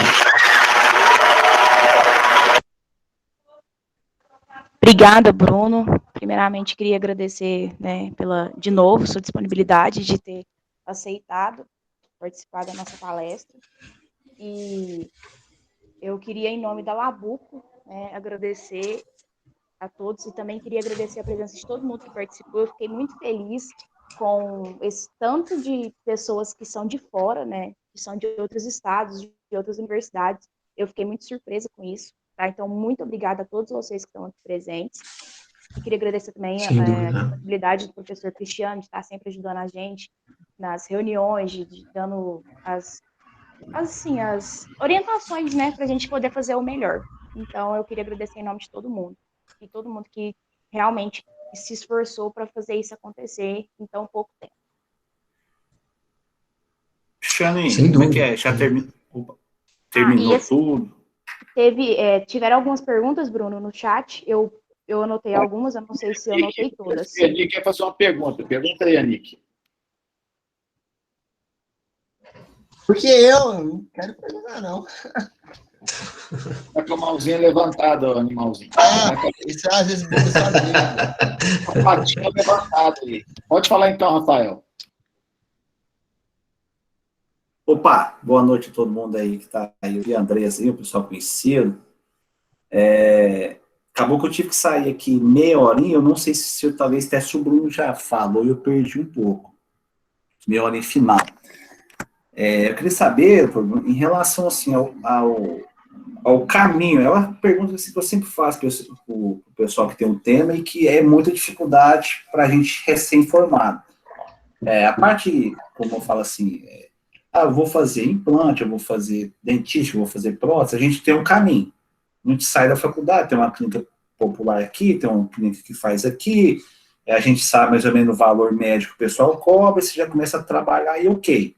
Obrigada, Bruno. Primeiramente, queria agradecer, né, de novo, sua disponibilidade de ter aceitado participar da nossa palestra. E eu queria, em nome da Labuco, né, agradecer a todos, e também queria agradecer a presença de todo mundo que participou. Eu fiquei muito feliz com esse tanto de pessoas que são de fora, né, que são de outros estados, de outras universidades. Eu fiquei muito surpresa com isso. Tá? Então, muito obrigada a todos vocês que estão aqui presentes. E queria agradecer também a disponibilidade do professor Cristiano de estar sempre ajudando a gente nas reuniões, dando as orientações, né, para a gente poder fazer o melhor. Então, eu queria agradecer em nome de todo mundo. E todo mundo que realmente se esforçou para fazer isso acontecer em tão pouco tempo. Cristiane, como é que é? Já terminou tudo? Tiveram algumas perguntas, Bruno, no chat. Eu anotei algumas, eu não sei se eu anotei todas. A Nick quer fazer uma pergunta. Pergunta aí, Nick. Porque eu não quero perguntar, não. Tá com a mãozinha levantada, animalzinho. Isso às vezes eu sabia. A patinha levantada aí. Pode falar então, Rafael. Opa, boa noite a todo mundo aí que está aí. Eu vi a Andressa aí, o pessoal conhecido. Acabou que eu tive que sair aqui meia horinha, eu não sei se eu, talvez até se o Bruno já falou, eu perdi um pouco. Meia horinha final. Eu queria saber, em relação assim, ao caminho, é uma pergunta assim, que eu sempre faço para o pessoal que tem um tema e que é muita dificuldade para a gente recém-formado. A parte, como eu falo assim, eu vou fazer implante, eu vou fazer dentista, eu vou fazer prótese, a gente tem um caminho. A gente sai da faculdade, tem uma clínica popular aqui, tem uma clínica que faz aqui, a gente sabe mais ou menos o valor médio que o pessoal cobra, você já começa a trabalhar e ok.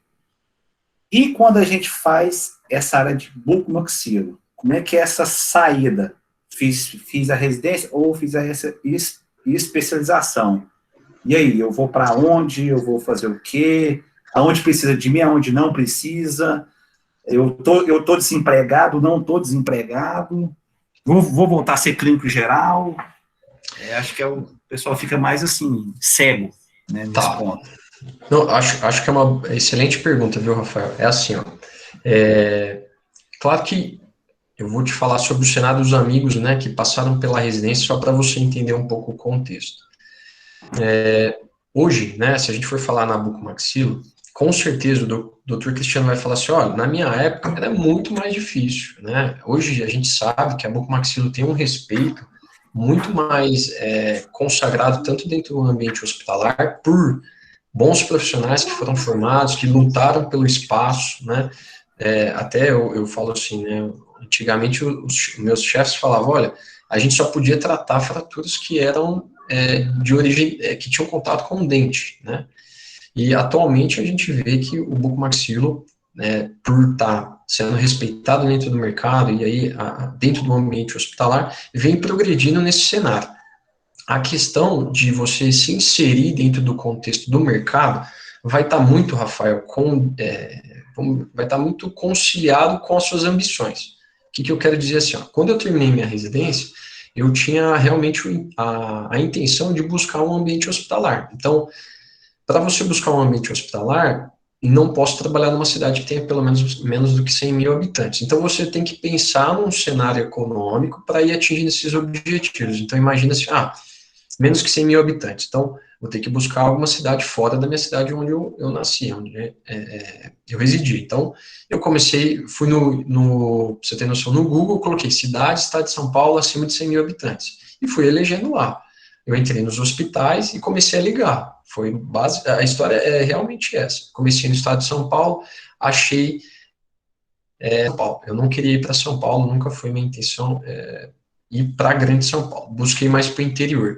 E quando a gente faz essa área de bucomaxilo, como é que é essa saída? Fiz a residência ou fiz essa especialização? E aí, eu vou para onde? Eu vou fazer o quê? Aonde precisa de mim? Aonde não precisa? Eu tô desempregado? Não estou desempregado? Vou voltar a ser clínico geral? Acho que o pessoal fica mais assim, cego, né, nesse ponto. Não, acho que é uma excelente pergunta, viu, Rafael? É assim, ó. Claro que eu vou te falar sobre o cenário dos amigos, né, que passaram pela residência, só para você entender um pouco o contexto. Hoje, né, se a gente for falar na bucomaxilo, com certeza o doutor Cristiano vai falar assim, olha, na minha época era muito mais difícil, né? Hoje a gente sabe que a bucomaxilo tem um respeito muito mais consagrado, tanto dentro do ambiente hospitalar, por bons profissionais que foram formados, que lutaram pelo espaço, né? Até eu falo assim, né? Antigamente os meus chefes falavam, olha, a gente só podia tratar fraturas que eram de origem, que tinham contato com o dente, né? E atualmente a gente vê que o bucomaxilo, por estar sendo respeitado dentro do mercado e aí dentro do ambiente hospitalar, vem progredindo nesse cenário. A questão de você se inserir dentro do contexto do mercado vai estar muito, Rafael, vai estar muito conciliado com as suas ambições. O que eu quero dizer assim, ó, quando eu terminei minha residência, eu tinha realmente a intenção de buscar um ambiente hospitalar. Então, para você buscar um ambiente hospitalar, não posso trabalhar numa cidade que tenha pelo menos do que 100 mil habitantes. Então, você tem que pensar num cenário econômico para ir atingindo esses objetivos. Então, imagina assim, menos que 100 mil habitantes. Então, vou ter que buscar alguma cidade fora da minha cidade onde eu nasci, onde eu residi. Então, eu fui pra você ter noção, no Google, coloquei cidade, estado de São Paulo, acima de 100 mil habitantes. E fui elegendo lá. Eu entrei nos hospitais e comecei a ligar. A história é realmente essa. Comecei no estado de São Paulo, achei São Paulo. Eu não queria ir para São Paulo, nunca foi minha intenção ir para a grande São Paulo. Busquei mais para o interior.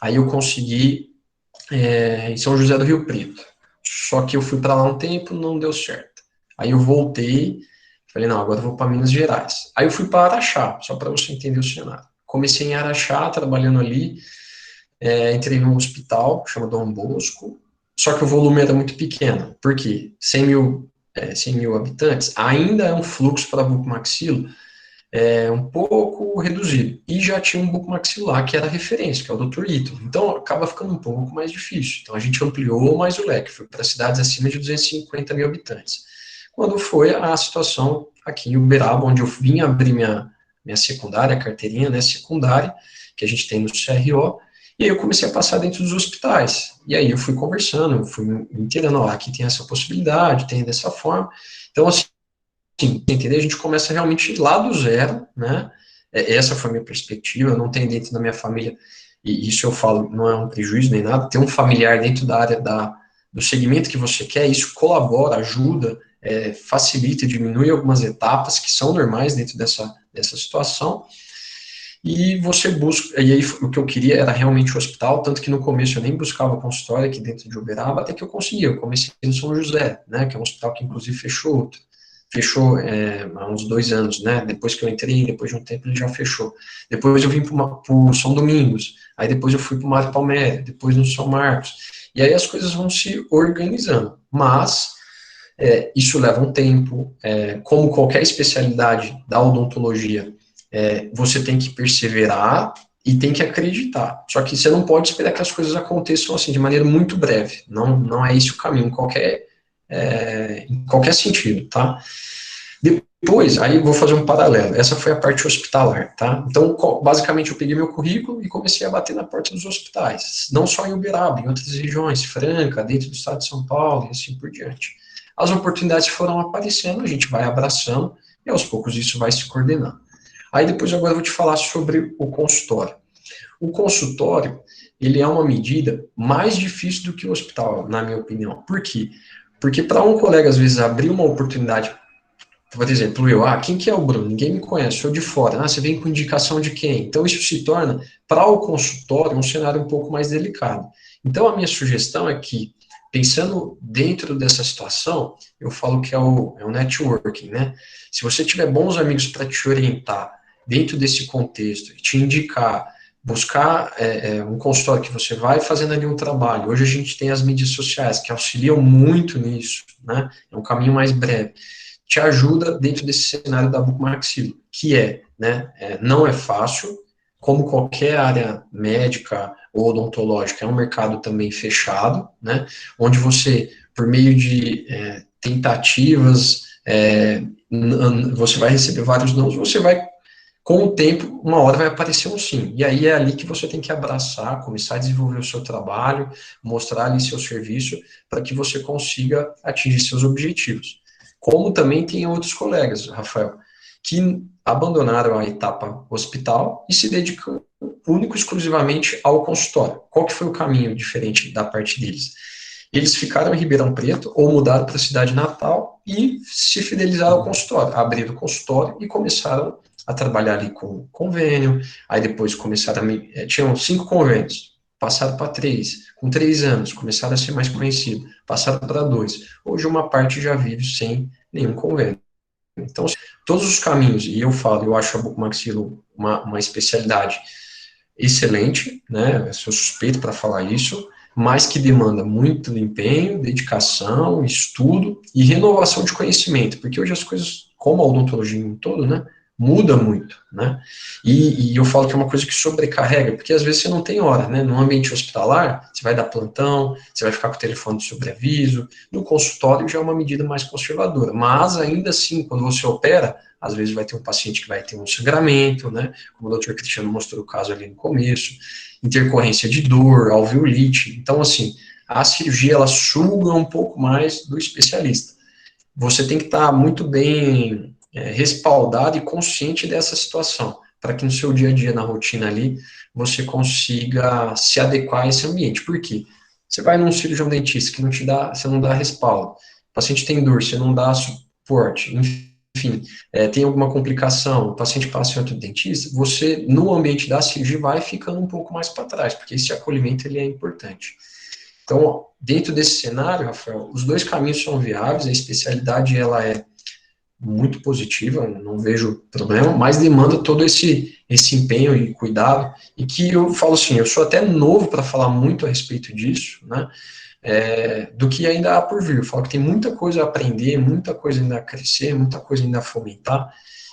Aí eu consegui em São José do Rio Preto. Só que eu fui para lá um tempo, não deu certo. Aí eu voltei, falei, não, agora eu vou para Minas Gerais. Aí eu fui para Araxá, só para você entender o cenário. Comecei em Araxá, trabalhando ali, entrei num hospital, chama Dom Bosco, só que o volume era muito pequeno. Por quê? 100 mil habitantes, ainda é um fluxo para bucomaxilo um pouco reduzido. E já tinha um bucomaxilar que era referência, que é o Dr. Ito. Então, acaba ficando um pouco mais difícil. Então, a gente ampliou mais o leque, foi para cidades acima de 250 mil habitantes. Quando foi a situação aqui em Uberaba, onde eu vim abrir minha secundária, carteirinha, né, secundária, que a gente tem no CRO, e aí eu comecei a passar dentro dos hospitais. E aí eu fui conversando, fui me inteirando, aqui tem essa possibilidade, tem dessa forma. Então, assim, entender, a gente começa realmente lá do zero, né? Essa foi a minha perspectiva. Eu não tenho dentro da minha família, e isso eu falo, não é um prejuízo nem nada, ter um familiar dentro da área do segmento que você quer, isso colabora, ajuda, facilita, diminui algumas etapas que são normais dentro dessa situação. E você busca, e aí o que eu queria era realmente o hospital, tanto que no começo eu nem buscava consultório aqui dentro de Uberaba, até que eu conseguia. Eu comecei no São José, né? Que é um hospital que inclusive fechou há uns 2 anos, né? Depois que eu entrei, depois de um tempo ele já fechou. Depois eu vim para o São Domingos, aí depois eu fui para o Mário Palméria, depois no São Marcos. E aí as coisas vão se organizando. Mas isso leva um tempo. Como qualquer especialidade da odontologia, você tem que perseverar e tem que acreditar. Só que você não pode esperar que as coisas aconteçam assim de maneira muito breve. Não é esse o caminho. Qualquer em qualquer sentido, tá? Depois, aí eu vou fazer um paralelo, essa foi a parte hospitalar, tá? Então, basicamente, eu peguei meu currículo e comecei a bater na porta dos hospitais, não só em Uberaba, em outras regiões, Franca, dentro do estado de São Paulo, e assim por diante. As oportunidades foram aparecendo, a gente vai abraçando, e aos poucos isso vai se coordenando. Aí depois agora eu vou te falar sobre o consultório. O consultório, ele é uma medida mais difícil do que o hospital, na minha opinião. Por quê? Porque para um colega, às vezes, abrir uma oportunidade, por exemplo, quem que é o Bruno? Ninguém me conhece, sou de fora. Você vem com indicação de quem? Então, isso se torna, para o consultório, um cenário um pouco mais delicado. Então, a minha sugestão é que, pensando dentro dessa situação, eu falo que é o networking, né? Se você tiver bons amigos para te orientar dentro desse contexto, te indicar, buscar um consultório que você vai fazendo ali um trabalho. Hoje a gente tem as mídias sociais que auxiliam muito nisso, né? É um caminho mais breve. Te ajuda dentro desse cenário da bucomaxilo, que não é fácil, como qualquer área médica ou odontológica, é um mercado também fechado, né, onde você, por meio de tentativas, você vai receber vários nãos, você vai, com o tempo, uma hora vai aparecer um sim, e aí é ali que você tem que abraçar, começar a desenvolver o seu trabalho, mostrar ali seu serviço, para que você consiga atingir seus objetivos. Como também tem outros colegas, Rafael, que abandonaram a etapa hospital e se dedicam único e exclusivamente ao consultório. Qual que foi o caminho diferente da parte deles? Eles ficaram em Ribeirão Preto ou mudaram para a cidade natal e se fidelizaram ao consultório, abriram o consultório e começaram a trabalhar ali com convênio, aí depois começaram tinham 5 convênios, passaram para 3, com 3 anos, começaram a ser mais conhecidos, passaram para 2, hoje uma parte já vive sem nenhum convênio. Então, todos os caminhos, e eu acho a bucomaxilo uma especialidade excelente, né, eu sou suspeito para falar isso, mas que demanda muito empenho, dedicação, estudo e renovação de conhecimento, porque hoje as coisas, como a odontologia em todo, né, muda muito, né, e eu falo que é uma coisa que sobrecarrega, porque às vezes você não tem hora, né, no ambiente hospitalar, você vai dar plantão, você vai ficar com o telefone de sobreaviso, no consultório já é uma medida mais conservadora, mas ainda assim, quando você opera, às vezes vai ter um paciente que vai ter um sangramento, né, como o Dr. Cristiano mostrou o caso ali no começo, intercorrência de dor, alveolite, então assim, a cirurgia ela suga um pouco mais do especialista. Você tem que estar muito bem respaldado e consciente dessa situação, para que no seu dia a dia, na rotina ali, você consiga se adequar a esse ambiente. Por quê? Você vai num cirurgião dentista que você não dá respaldo, o paciente tem dor, você não dá suporte, enfim, tem alguma complicação, o paciente passa em outro dentista, você, no ambiente da cirurgia, vai ficando um pouco mais para trás, porque esse acolhimento ele é importante. Então, dentro desse cenário, Rafael, os dois caminhos são viáveis, a especialidade ela é muito positiva, não vejo problema, mas demanda todo esse empenho e cuidado, e que eu falo assim, eu sou até novo para falar muito a respeito disso, né, do que ainda há por vir. Eu falo que tem muita coisa a aprender, muita coisa ainda a crescer, muita coisa ainda a fomentar,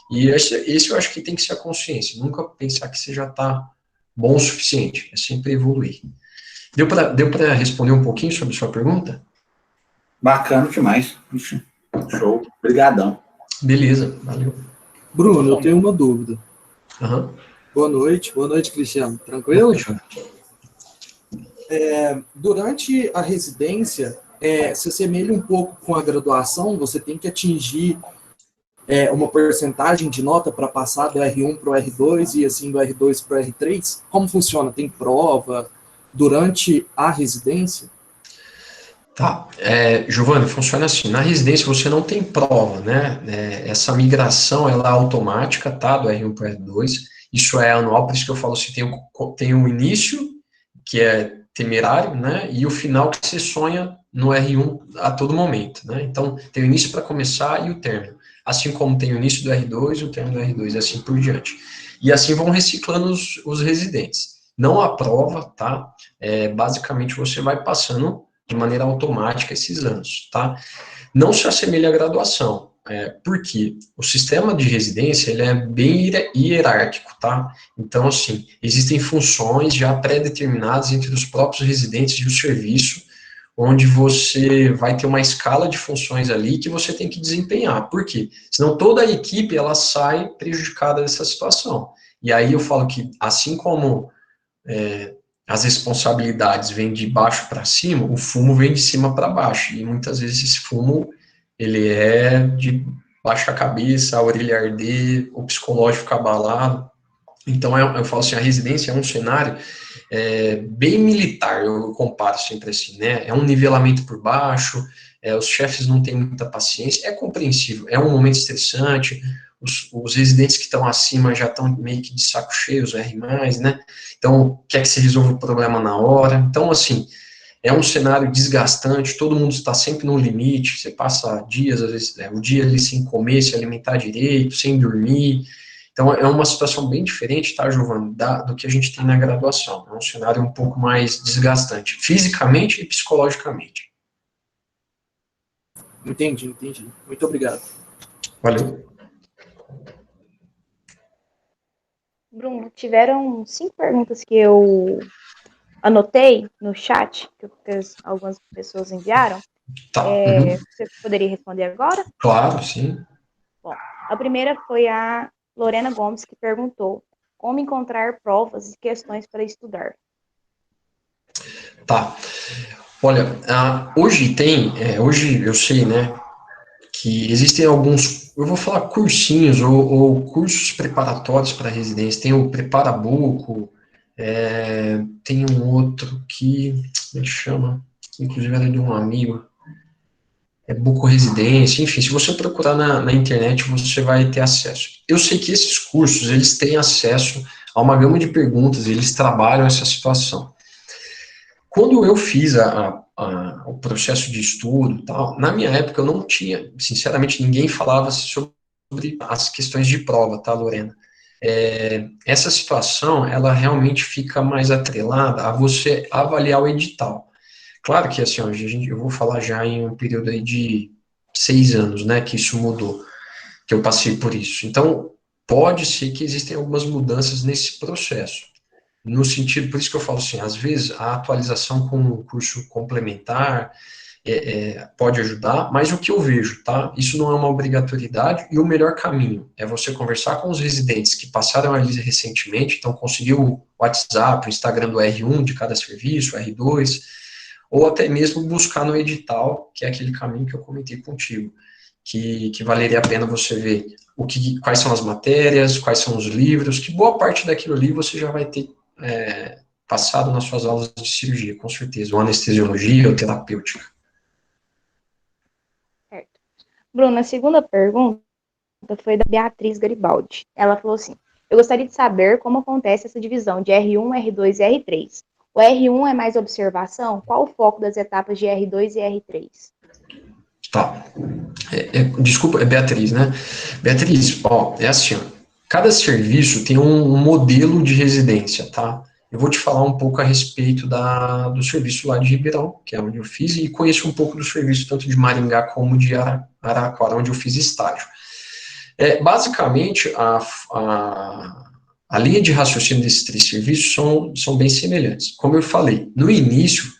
e esse eu acho que tem que ser a consciência, nunca pensar que você já está bom o suficiente, é sempre evoluir. Deu para responder um pouquinho sobre a sua pergunta? Bacana demais. Show. Obrigadão. Beleza, valeu. Bruno, eu tenho uma dúvida. Uhum. Boa noite, Cristiano. Tranquilo? Boa Durante a residência, se assemelha um pouco com a graduação, você tem que atingir uma porcentagem de nota para passar do R1 para o R2 e assim do R2 para o R3? Como funciona? Tem prova durante a residência? Tá, Giovanni, funciona assim, na residência você não tem prova, né, essa migração ela é automática, tá, do R1 para o R2, isso é anual, por isso que eu falo assim, tem o início, que é temerário, né, e o final que você sonha no R1 a todo momento, né, então tem o início para começar e o término, assim como tem o início do R2 e o término do R2, e assim por diante, e assim vão reciclando os residentes, não há prova, tá, basicamente você vai passando de maneira automática esses anos, tá? Não se assemelha à graduação, porque o sistema de residência, ele é bem hierárquico, tá? Então, assim, existem funções já pré-determinadas entre os próprios residentes e o serviço, onde você vai ter uma escala de funções ali que você tem que desempenhar. Por quê? Senão toda a equipe, ela sai prejudicada dessa situação. E aí eu falo que, assim como as responsabilidades vêm de baixo para cima, o fumo vem de cima para baixo, e muitas vezes esse fumo, ele é de baixa cabeça, a orelha arder, o psicológico ficar abalado. Então, eu falo assim, a residência é um cenário bem militar, eu comparo sempre assim, né? É um nivelamento por baixo, os chefes não têm muita paciência, é compreensível, é um momento estressante, os residentes que estão acima já estão meio que de saco cheio, os R+, né? Então, quer que se resolva o problema na hora. Então, assim, é um cenário desgastante, todo mundo está sempre no limite, você passa dias, às vezes, o dia ali sem comer, se alimentar direito, sem dormir. Então, é uma situação bem diferente, tá, Giovanni, do que a gente tem na graduação. É um cenário um pouco mais desgastante, fisicamente e psicologicamente. Entendi. Muito obrigado. Valeu. Bruno, tiveram 5 perguntas que eu anotei no chat, que algumas pessoas enviaram. Tá. Você poderia responder agora? Claro, sim. Bom, a primeira foi a Lorena Gomes, que perguntou como encontrar provas e questões para estudar. Tá. Olha, hoje hoje eu sei, né, que existem alguns, eu vou falar cursinhos ou cursos preparatórios para residência. Tem o Preparabuco, tem um outro que, como é que chama? Inclusive era de um amigo, Buco Residência, enfim, se você procurar na internet, você vai ter acesso. Eu sei que esses cursos, eles têm acesso a uma gama de perguntas, eles trabalham essa situação. Quando eu fiz o processo de estudo, tal, na minha época eu não tinha, sinceramente, ninguém falava sobre as questões de prova, tá, Lorena? Essa situação, ela realmente fica mais atrelada a você avaliar o edital. Claro que, assim, ó, eu vou falar já em um período aí de 6 anos, né, que isso mudou, que eu passei por isso. Então, pode ser que existem algumas mudanças nesse processo. No sentido, por isso que eu falo assim, às vezes a atualização com um curso complementar pode ajudar, mas o que eu vejo, tá? Isso não é uma obrigatoriedade e o melhor caminho é você conversar com os residentes que passaram ali recentemente, então conseguiu o WhatsApp, o Instagram do R1 de cada serviço, R2, ou até mesmo buscar no edital, que é aquele caminho que eu comentei contigo, que valeria a pena você ver quais são as matérias, quais são os livros, que boa parte daquilo ali você já vai ter passado nas suas aulas de cirurgia, com certeza, ou anestesiologia ou terapêutica. Certo. Bruno, a segunda pergunta foi da Beatriz Garibaldi. Ela falou assim, eu gostaria de saber como acontece essa divisão de R1, R2 e R3. O R1 é mais observação? Qual o foco das etapas de R2 e R3? Tá. Desculpa, é Beatriz, né? Beatriz, ó, é assim, ó, cada serviço tem um modelo de residência, tá? Eu vou te falar um pouco a respeito do serviço lá de Ribeirão, que é onde eu fiz, e conheço um pouco do serviço tanto de Maringá como de Araraquara, onde eu fiz estágio. Basicamente, a linha de raciocínio desses 3 serviços são bem semelhantes. Como eu falei, no início,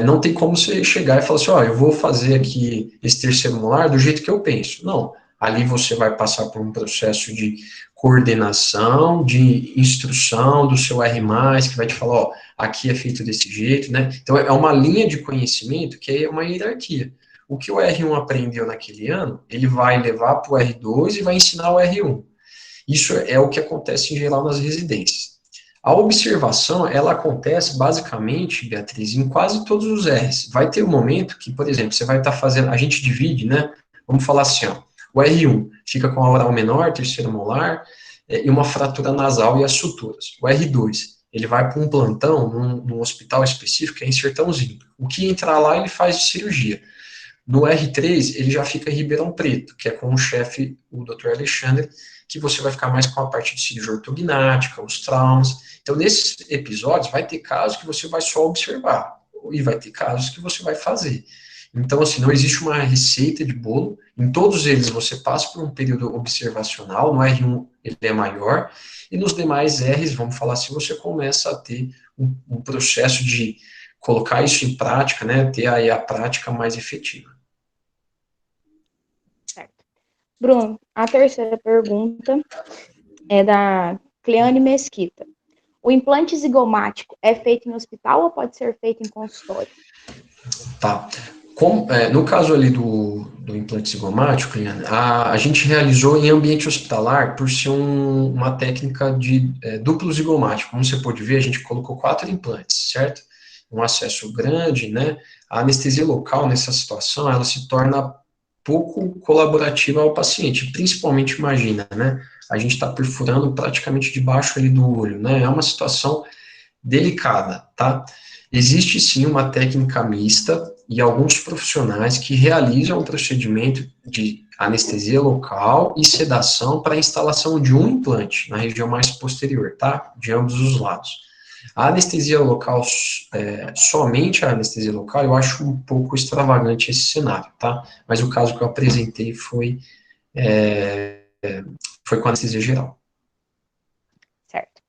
não tem como você chegar e falar assim, eu vou fazer aqui esse terceiro molar do jeito que eu penso. Não, ali você vai passar por um processo de coordenação, de instrução do seu R+, que vai te falar, aqui é feito desse jeito, né? Então, é uma linha de conhecimento que é uma hierarquia. O que o R1 aprendeu naquele ano, ele vai levar para o R2 e vai ensinar o R1. Isso é o que acontece em geral nas residências. A observação, ela acontece basicamente, Beatriz, em quase todos os R's. Vai ter um momento que, por exemplo, você vai estar fazendo, a gente divide, né? Vamos falar assim, ó, o R1 fica com a oral menor, terceiro molar, e uma fratura nasal e as suturas. O R2, ele vai para um plantão, num hospital específico, que é em Sertãozinho. O que entrar lá, ele faz de cirurgia. No R3, ele já fica em Ribeirão Preto, que é com o chefe, o Dr. Alexandre, que você vai ficar mais com a parte de cirurgia ortognática, os traumas. Então, nesses episódios, vai ter casos que você vai só observar, e vai ter casos que você vai fazer. Então, assim, não existe uma receita de bolo, em todos eles você passa por um período observacional, no R1 ele é maior, e nos demais R's, vamos falar assim, você começa a ter um processo de colocar isso em prática, né, ter aí a prática mais efetiva. Certo. Bruno, a terceira pergunta é da Cleane Mesquita. O implante zigomático é feito em hospital ou pode ser feito em consultório? Tá. No caso ali do implante zigomático, Liana, a gente realizou em ambiente hospitalar por ser uma técnica de duplo zigomático. Como você pode ver, a gente colocou 4 implantes, certo? Um acesso grande, né? A anestesia local nessa situação, ela se torna pouco colaborativa ao paciente, principalmente, imagina, né? A gente está perfurando praticamente debaixo ali do olho, né? É uma situação delicada, tá? Existe sim uma técnica mista e alguns profissionais que realizam o procedimento de anestesia local e sedação para a instalação de um implante na região mais posterior, tá? De ambos os lados. A anestesia local, somente a anestesia local, eu acho um pouco extravagante esse cenário, tá? Mas o caso que eu apresentei foi com anestesia geral. Certo.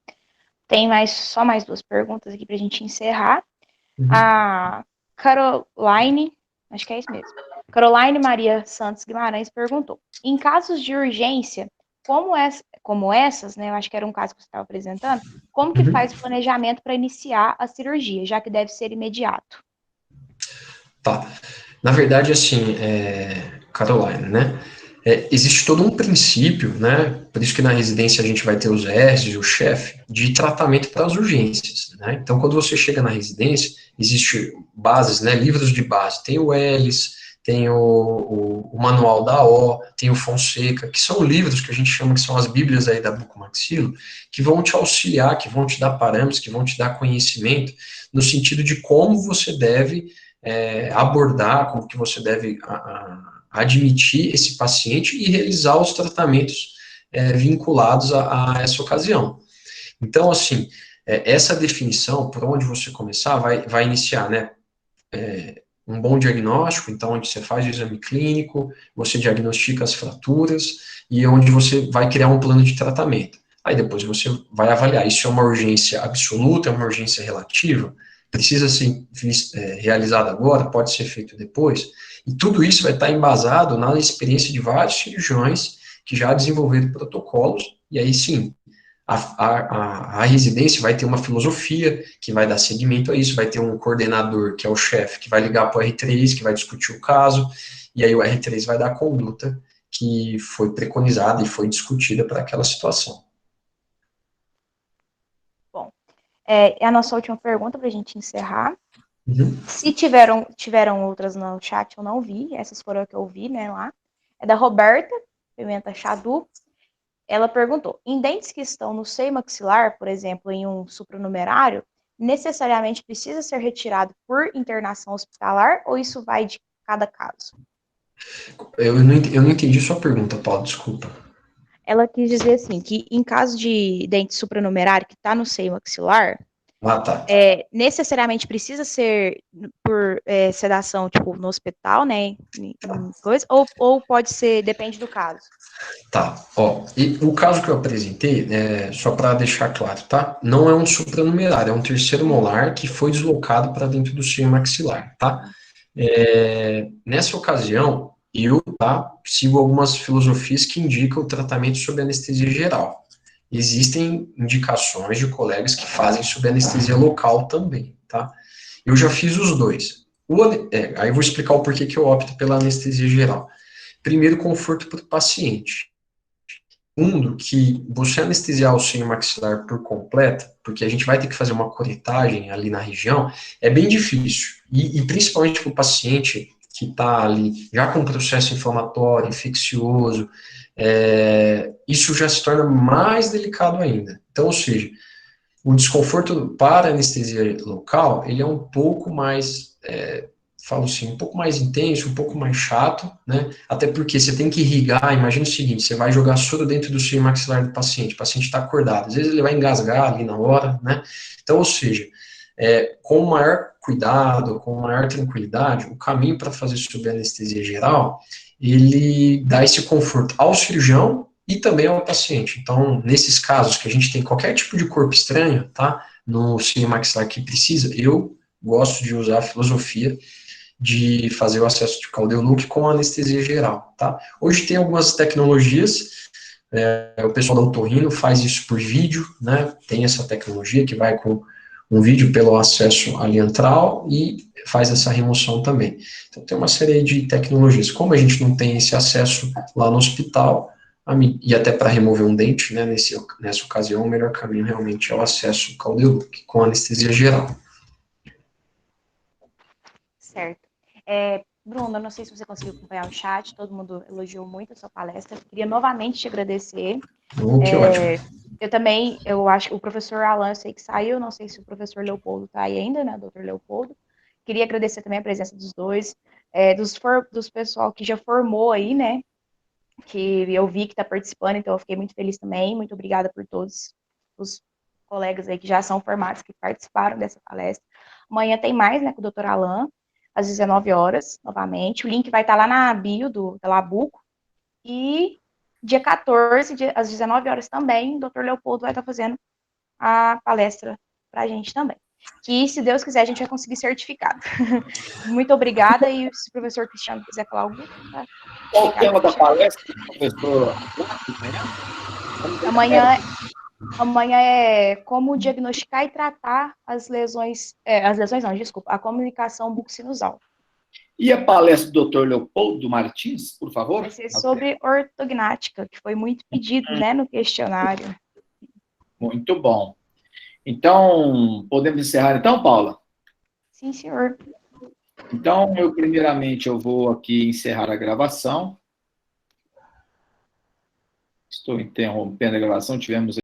Tem só mais 2 perguntas aqui para a gente encerrar. Uhum. A Caroline, acho que é isso mesmo. Caroline Maria Santos Guimarães perguntou: em casos de urgência, como essas, né? Eu acho que era um caso que você estava apresentando, como que faz o planejamento para iniciar a cirurgia, já que deve ser imediato? Tá. Na verdade, assim, Caroline, né? Existe todo um princípio, né? Por isso que na residência a gente vai ter os ERS, o chefe, de tratamento para as urgências, né? Então, quando você chega na residência, existe bases, né? Livros de base. Tem o ELIS, tem o Manual da O, tem o Fonseca, que são livros que a gente chama que são as bíblias aí da bucomaxilo, que vão te auxiliar, que vão te dar parâmetros, que vão te dar conhecimento, no sentido de como você deve abordar, como que você deve admitir esse paciente e realizar os tratamentos vinculados a essa ocasião. Então, assim, essa definição, por onde você começar, vai iniciar, né, um bom diagnóstico, então, onde você faz o exame clínico, você diagnostica as fraturas, e onde você vai criar um plano de tratamento. Aí depois você vai avaliar, isso é uma urgência absoluta, é uma urgência relativa, precisa ser realizado agora, pode ser feito depois, e tudo isso vai estar embasado na experiência de vários cirurgiões que já desenvolveram protocolos, e aí sim, a residência vai ter uma filosofia que vai dar seguimento a isso, vai ter um coordenador, que é o chefe, que vai ligar para o R3, que vai discutir o caso, e aí o R3 vai dar a conduta que foi preconizada e foi discutida para aquela situação. Bom, é a nossa última pergunta para a gente encerrar. Uhum. Se tiveram outras no chat, eu não vi, essas foram as que eu vi, né, lá. É da Roberta Pimenta Chadu. Ela perguntou: em dentes que estão no seio maxilar, por exemplo, em um supranumerário, necessariamente precisa ser retirado por internação hospitalar ou isso vai de cada caso? Eu não entendi sua pergunta, Paulo, desculpa. Ela quis dizer assim, que em caso de dente supranumerário que está no seio maxilar, Tá. Necessariamente precisa ser por sedação, tipo, no hospital, né, coisa, ou pode ser, depende do caso. Tá, e o caso que eu apresentei, só para deixar claro, tá? Não é um supranumerário, é um terceiro molar que foi deslocado para dentro do seio maxilar, tá? Nessa ocasião, eu sigo algumas filosofias que indicam o tratamento sob anestesia geral. Existem indicações de colegas que fazem sob anestesia local também, tá? Eu já fiz os dois. Aí eu vou explicar o porquê que eu opto pela anestesia geral. Primeiro, conforto para o paciente. Segundo, que você anestesiar o seio maxilar por completo, porque a gente vai ter que fazer uma curetagem ali na região, é bem difícil. E principalmente para o paciente que está ali já com processo inflamatório, infeccioso, isso já se torna mais delicado ainda. Então, ou seja, o desconforto para a anestesia local, ele é um pouco mais, falo assim, um pouco mais intenso, um pouco mais chato, né? Até porque você tem que irrigar, imagina o seguinte, você vai jogar soro dentro do seio maxilar do paciente, o paciente está acordado, às vezes ele vai engasgar ali na hora, né? Então, ou seja, com maior cuidado, com maior tranquilidade, o caminho para fazer sob anestesia geral, ele dá esse conforto ao cirurgião e também ao paciente. Então, nesses casos que a gente tem qualquer tipo de corpo estranho, tá, no seio maxilar que precisa, eu gosto de usar a filosofia de fazer o acesso de Caudelook com anestesia geral, tá? Hoje tem algumas tecnologias, o pessoal da Otorrino faz isso por vídeo, né? Tem essa tecnologia que vai com um vídeo pelo acesso alientral e faz essa remoção também. Então, tem uma série de tecnologias. Como a gente não tem esse acesso lá no hospital, e até para remover um dente, né, nessa ocasião, o melhor caminho realmente é o acesso Caudelook com anestesia geral. Certo. Bruno, eu não sei se você conseguiu acompanhar o chat, todo mundo elogiou muito a sua palestra. Queria novamente te agradecer. Que ótimo. Eu acho que o professor Alan, eu sei que saiu, não sei se o professor Leopoldo está aí ainda, né, doutor Leopoldo. Queria agradecer também a presença dos dois, dos pessoal que já formou aí, né, que eu vi que está participando, então eu fiquei muito feliz também. Muito obrigada por todos os colegas aí que já são formados, que participaram dessa palestra. Amanhã tem mais, né, com o doutor Alan, às 19 horas, novamente. O link vai estar lá na bio da Labuco. E dia 14, às 19 horas também, o doutor Leopoldo vai estar fazendo a palestra para a gente também. Que, se Deus quiser, a gente vai conseguir certificado. Muito obrigada, e se o professor Cristiano quiser falar algo. Tá? Qual o tema da palestra, professor? Amanhã é como diagnosticar e tratar as lesões não, desculpa, a comunicação bucosinusal. E a palestra do Dr. Leopoldo Martins, por favor? Vai ser sobre ortognática, que foi muito pedido, né, no questionário. Muito bom. Então, podemos encerrar então, Paula? Sim, senhor. Então, primeiramente, eu vou aqui encerrar a gravação. Estou interrompendo a gravação, tivemos